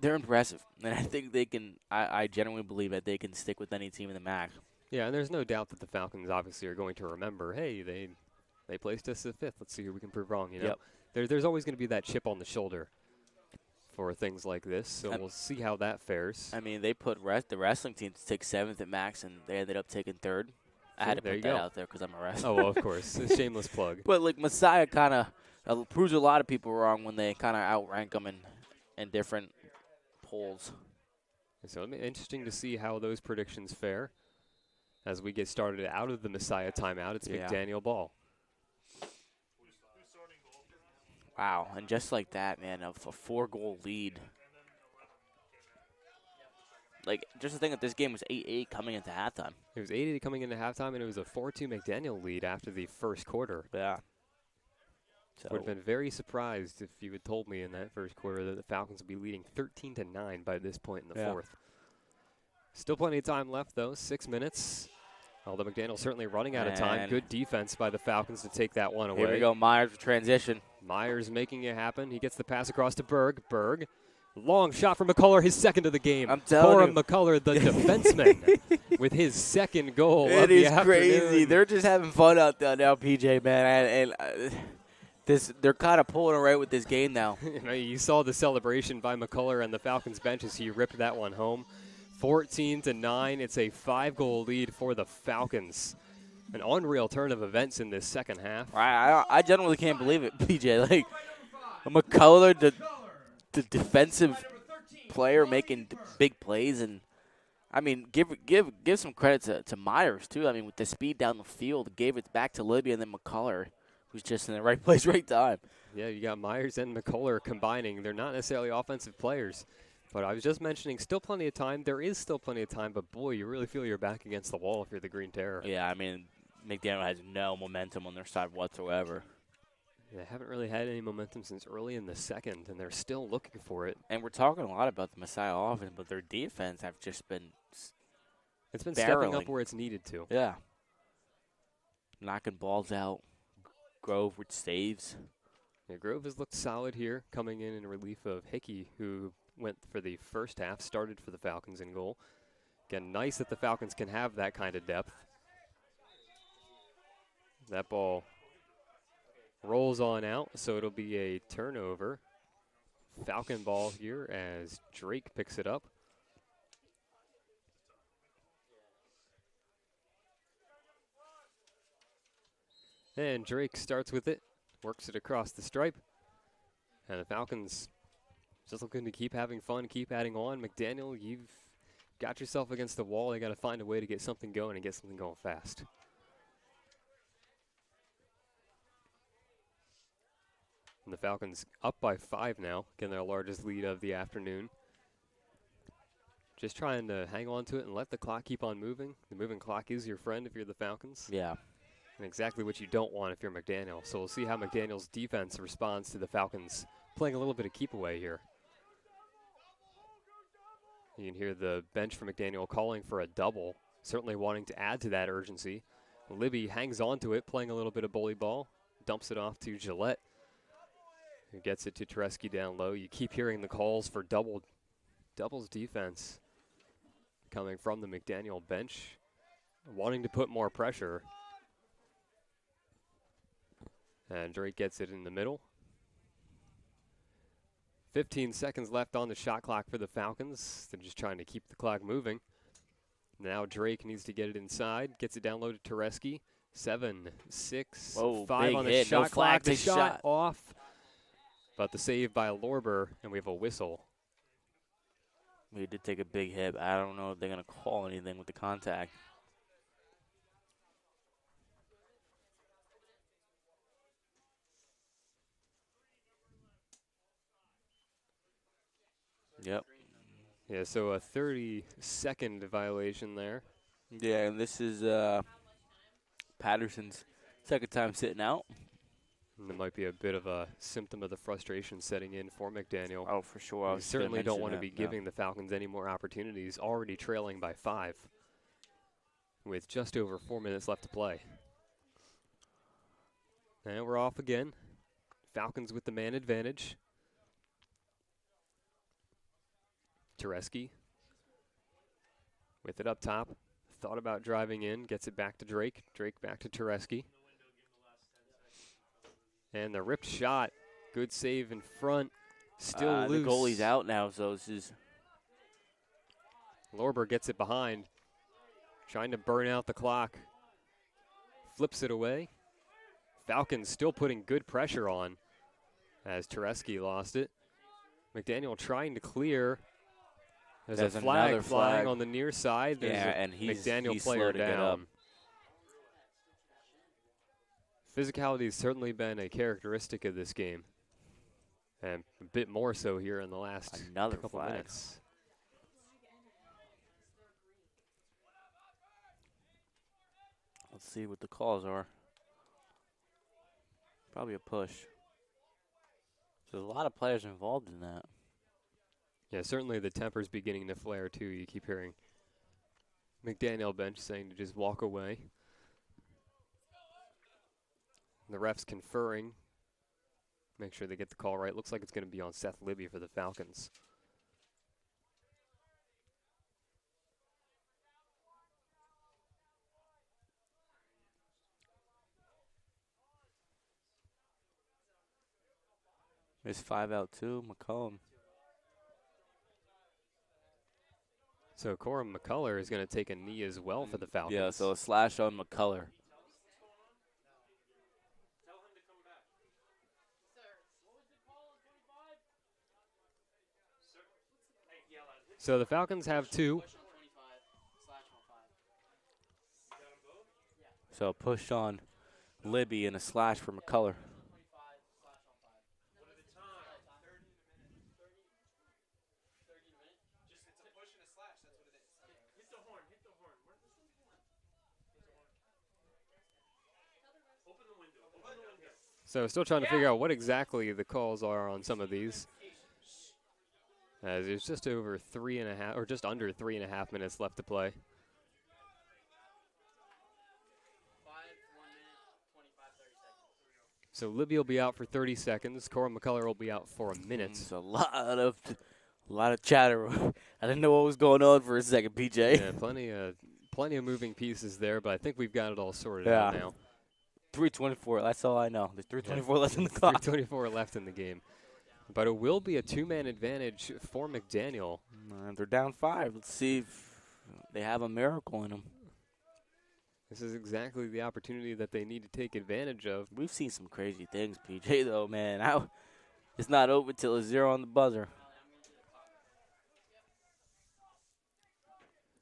they're impressive. And I think they can – I genuinely believe that they can stick with any team in the MAC. Yeah, and there's no doubt that the Falcons obviously are going to remember, hey, they placed us at 5th. Let's see who we can prove wrong, you know? There's always going to be that chip on the shoulder for things like this, so we'll see how that fares. They put the wrestling team to take 7th at Max, and they ended up taking 3rd. I had to put that out there because I'm a wrestler. Oh, well, of course. A shameless plug. But, Messiah kind of proves a lot of people wrong when they kind of outrank them in different polls. So it'll be interesting to see how those predictions fare as we get started out of the Messiah timeout. It's McDaniel ball. Wow, and just like that, man, a 4-goal lead. Just to think that this game was 8-8 coming into halftime. It was 8-8 coming into halftime, and it was a 4-2 McDaniel lead after the first quarter. Yeah. So would have been very surprised if you had told me in that first quarter that the Falcons would be leading 13-9 by this point in the fourth. Still plenty of time left, though, 6 minutes. Although McDaniel certainly running out of time. Good defense by the Falcons to take that one away. Here we go, Myers with transition. Myers making it happen. He gets the pass across to Berg. Berg, long shot from McCullough, his second of the game. I'm telling you. McCullough, the defenseman, with his second goal of the afternoon. It is crazy. They're just having fun out there now, PJ, man. They're kind of pulling away with this game now. You saw the celebration by McCullough and the Falcons bench as he ripped that one home. 14-9. It's a 5-goal lead for the Falcons. An unreal turn of events in this second half. I generally can't believe it, PJ. McCullough, the defensive player making big plays, and give some credit to Myers too. With the speed down the field, gave it back to Libby, and then McCullough, who's just in the right place, right time. Yeah, you got Myers and McCullough combining. They're not necessarily offensive players. But I was just mentioning still plenty of time. There is still plenty of time, but, boy, you really feel you're back against the wall if you're the Green Terror. Yeah, McDaniel has no momentum on their side whatsoever. They haven't really had any momentum since early in the second, and they're still looking for it. And we're talking a lot about the Messiah offense, but their defense have just been It's been stepping up where it's needed to. Yeah. Knocking balls out. Grove with saves. Yeah, Grove has looked solid here, coming in relief of Hickey, who went for the first half, started for the Falcons in goal. Again, nice that the Falcons can have that kind of depth. That ball rolls on out, so it'll be a turnover. Falcon ball here as Drake picks it up. And Drake starts with it, works it across the stripe. And the Falcons just looking to keep having fun, keep adding on. McDaniel, you've got yourself against the wall. You got to find a way to get something going and get something going fast. And the Falcons up by 5 now, getting their largest lead of the afternoon. Just trying to hang on to it and let the clock keep on moving. The moving clock is your friend if you're the Falcons. Yeah. And exactly what you don't want if you're McDaniel. So we'll see how McDaniel's defense responds to the Falcons playing a little bit of keep away here. You can hear the bench for McDaniel calling for a double, certainly wanting to add to that urgency. Libby hangs on to it, playing a little bit of bully ball, dumps it off to Gillette, who gets it to Tereski down low. You keep hearing the calls for doubles defense coming from the McDaniel bench, wanting to put more pressure. And Drake gets it in the middle. 15 seconds left on the shot clock for the Falcons. They're just trying to keep the clock moving. Now Drake needs to get it inside. Gets it down low to Tereski. 7, 6, Whoa, 5 big on the hit. No shot flag, clock. The big shot shot. off. But the save by Lorber, and we have a whistle. We did take a big hit. I don't know if they're going to call anything with the contact. Yep. Yeah, so a 30-second violation there. Yeah, and this is Patterson's second time sitting out. And there might be a bit of a symptom of the frustration setting in for McDaniel. Oh, for sure. We certainly don't want to be giving the Falcons any more opportunities, already trailing by 5 with just over 4 minutes left to play. And we're off again. Falcons with the man advantage. Tereski with it up top. Thought about driving in, gets it back to Drake. Drake back to Tereski. And the ripped shot. Good save in front. Still loose. The goalie's out now, so this is. Lorber gets it behind. Trying to burn out the clock. Flips it away. Falcons still putting good pressure on as Tereski lost it. McDaniel trying to clear. There's a flag flying on the near side. There's and he's McDaniel player to get up. down. Physicality has certainly been a characteristic of this game, and a bit more so here in the last couple flag. Minutes. Let's see what the calls are. Probably a push. There's a lot of players involved in that. Yeah, certainly the temper's beginning to flare too. You keep hearing McDaniel bench saying to just walk away. The refs conferring. Make sure they get the call right. Looks like it's going to be on Seth Libby for the Falcons. There's 5 out too, McCollum. So Corum McCullough is going to take a knee as well for the Falcons. Yeah, so a slash on McCullough. So the Falcons have 2. So a push on Libby and a slash for McCullough. So still trying to figure out what exactly the calls are on some of these. As there's just over 3.5, or just under 3.5 minutes left to play. 5, 1 minute, 25, 30 seconds. So Libby will be out for 30 seconds. Corum McCullough will be out for a minute. It's a lot of chatter. I didn't know what was going on for a second, PJ. Yeah, plenty of moving pieces there, but I think we've got it all sorted out now. 3:24. That's all I know. There's 3:24 left in the clock. 3:24 left in the game. But it will be a 2-man advantage for McDaniel. They're down 5. Let's see if they have a miracle in them. This is exactly the opportunity that they need to take advantage of. We've seen some crazy things, PJ, though, man. It's not over till it's 0 on the buzzer.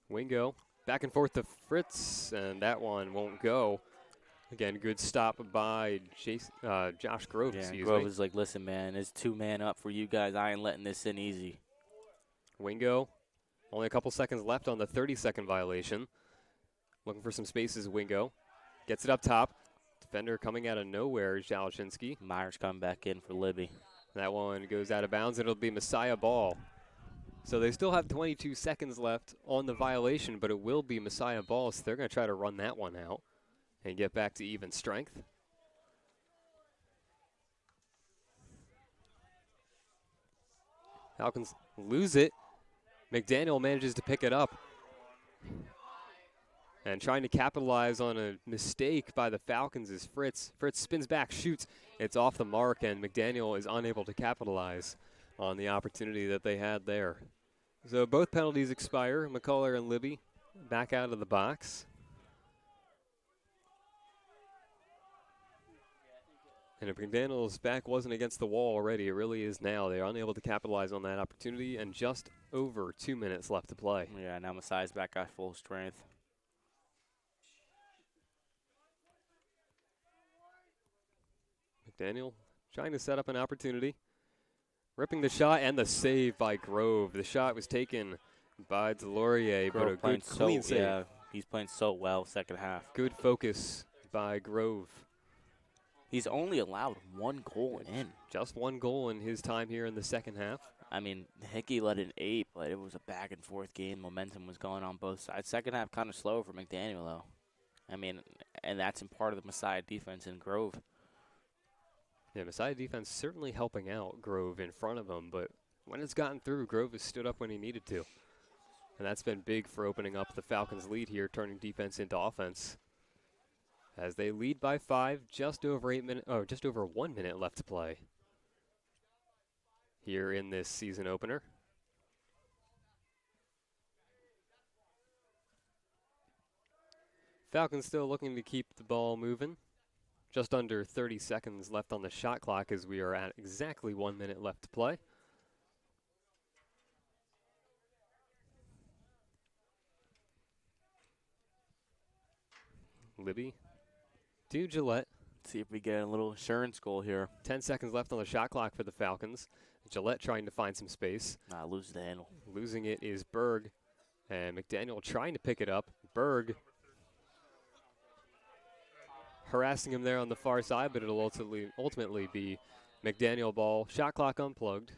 Wingo back and forth to Fritz, and that one won't go. Again, good stop by Josh Grove. Yeah, Grove is like, listen, man, it's 2-man up for you guys. I ain't letting this in easy. Wingo, only a couple seconds left on the 30-second violation. Looking for some spaces, Wingo. Gets it up top. Defender coming out of nowhere, Jalashinsky. Myers coming back in for Libby. That one goes out of bounds, and it'll be Messiah Ball. So they still have 22 seconds left on the violation, but it will be Messiah Ball, so they're going to try to run that one out and get back to even strength. Falcons lose it. McDaniel manages to pick it up. And trying to capitalize on a mistake by the Falcons is Fritz. Fritz spins back, shoots. It's off the mark, and McDaniel is unable to capitalize on the opportunity that they had there. So both penalties expire. McCullough and Libby back out of the box. And if McDaniel's back wasn't against the wall already, it really is now. They're unable to capitalize on that opportunity, and just over 2 minutes left to play. Yeah, now Masai's back at full strength. McDaniel trying to set up an opportunity. Ripping the shot and the save by Grove. The shot was taken by Delorier, but a good clean save. Yeah, he's playing so well second half. Good focus by Grove. He's only allowed 1 goal in. Just 1 goal in his time here in the second half. I mean, Hickey led in 8, but it was a back-and-forth game. Momentum was going on both sides. Second half kind of slow for McDaniel, though. I mean, and that's in part of the Messiah defense in Grove. Yeah, Messiah defense certainly helping out Grove in front of him, but when it's gotten through, Grove has stood up when he needed to. And that's been big for opening up the Falcons' lead here, turning defense into offense. As they lead by 5, just over 1 minute left to play here in this season opener. Falcons still looking to keep the ball moving. Just under 30 seconds left on the shot clock as we are at exactly 1 minute left to play. Libby to Gillette. See if we get a little insurance goal here. 10 seconds left on the shot clock for the Falcons. Gillette trying to find some space. Loses the handle. Losing it is Berg. And McDaniel trying to pick it up. Berg harassing him there on the far side, but it'll ultimately be McDaniel ball. Shot clock unplugged.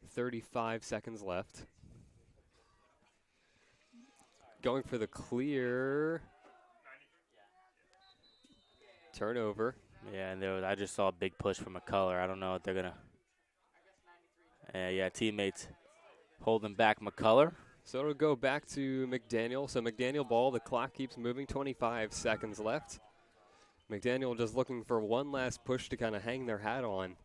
35 seconds left. Going for the clear. Turnover. Yeah, and I just saw a big push from McCullough. I don't know if they're going to. Yeah, teammates holding back McCullough. So it'll go back to McDaniel. So McDaniel ball, the clock keeps moving, 25 seconds left. McDaniel just looking for one last push to kind of hang their hat on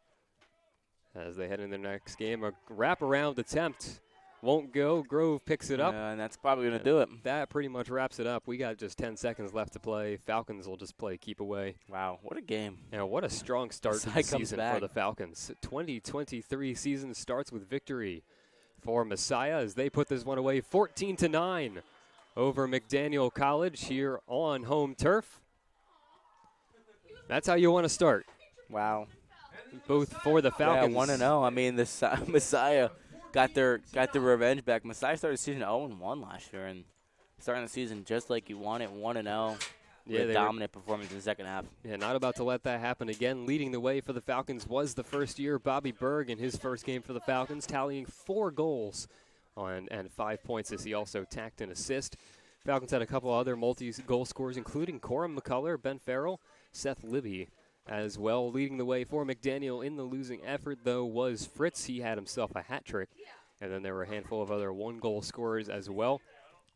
as they head in their next game. A wraparound attempt won't go. Grove picks it up. Yeah, and that's probably going to do it. That pretty much wraps it up. We got just 10 seconds left to play. Falcons will just play keep away. Wow, what a game. Yeah, what a strong start to the season for the Falcons. 2023 season starts with victory for Messiah as they put this one away 14-9 over McDaniel College here on home turf. That's how you want to start. Wow. Both for the Falcons. Yeah, 1-0. I mean, the Messiah got their revenge back. Messiah started the season 0-1 last year, and starting the season just like you want it, 1-0. Yeah, dominant performance in the second half. Yeah, not about to let that happen again. Leading the way for the Falcons was the first year Bobby Berg in his first game for the Falcons, tallying 4 goals and 5 points as he also tacked an assist. Falcons had a couple other multi-goal scorers, including Corum McCullough, Ben Farrell, Seth Libby as well. Leading the way for McDaniel in the losing effort, though, was Fritz. He had himself a hat trick. And then there were a handful of other 1-goal scorers as well.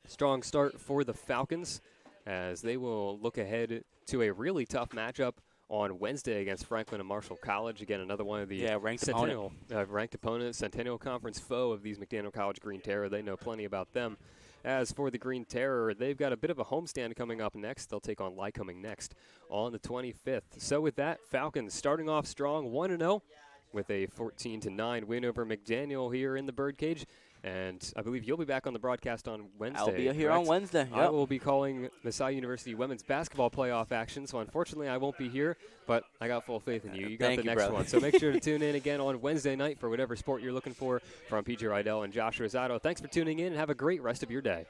Strong start for the Falcons as they will look ahead to a really tough matchup on Wednesday against Franklin and Marshall College. Again, another one of the ranked opponent, Centennial Conference foe of these McDaniel College Green Terror. They know plenty about them. As for the Green Terror, they've got a bit of a homestand coming up next. They'll take on Lycoming next on the 25th. So with that, Falcons starting off strong, 1-0 with a 14-9 win over McDaniel here in the Birdcage. And I believe you'll be back on the broadcast on Wednesday. I'll be here correct? on Wednesday. Yep. I will be calling Messiah University women's basketball playoff action, so unfortunately I won't be here, but I got full faith in you. You got the next one. So make sure to tune in again on Wednesday night for whatever sport you're looking for. From PJ Rydell and Josh Rosado, thanks for tuning in and have a great rest of your day.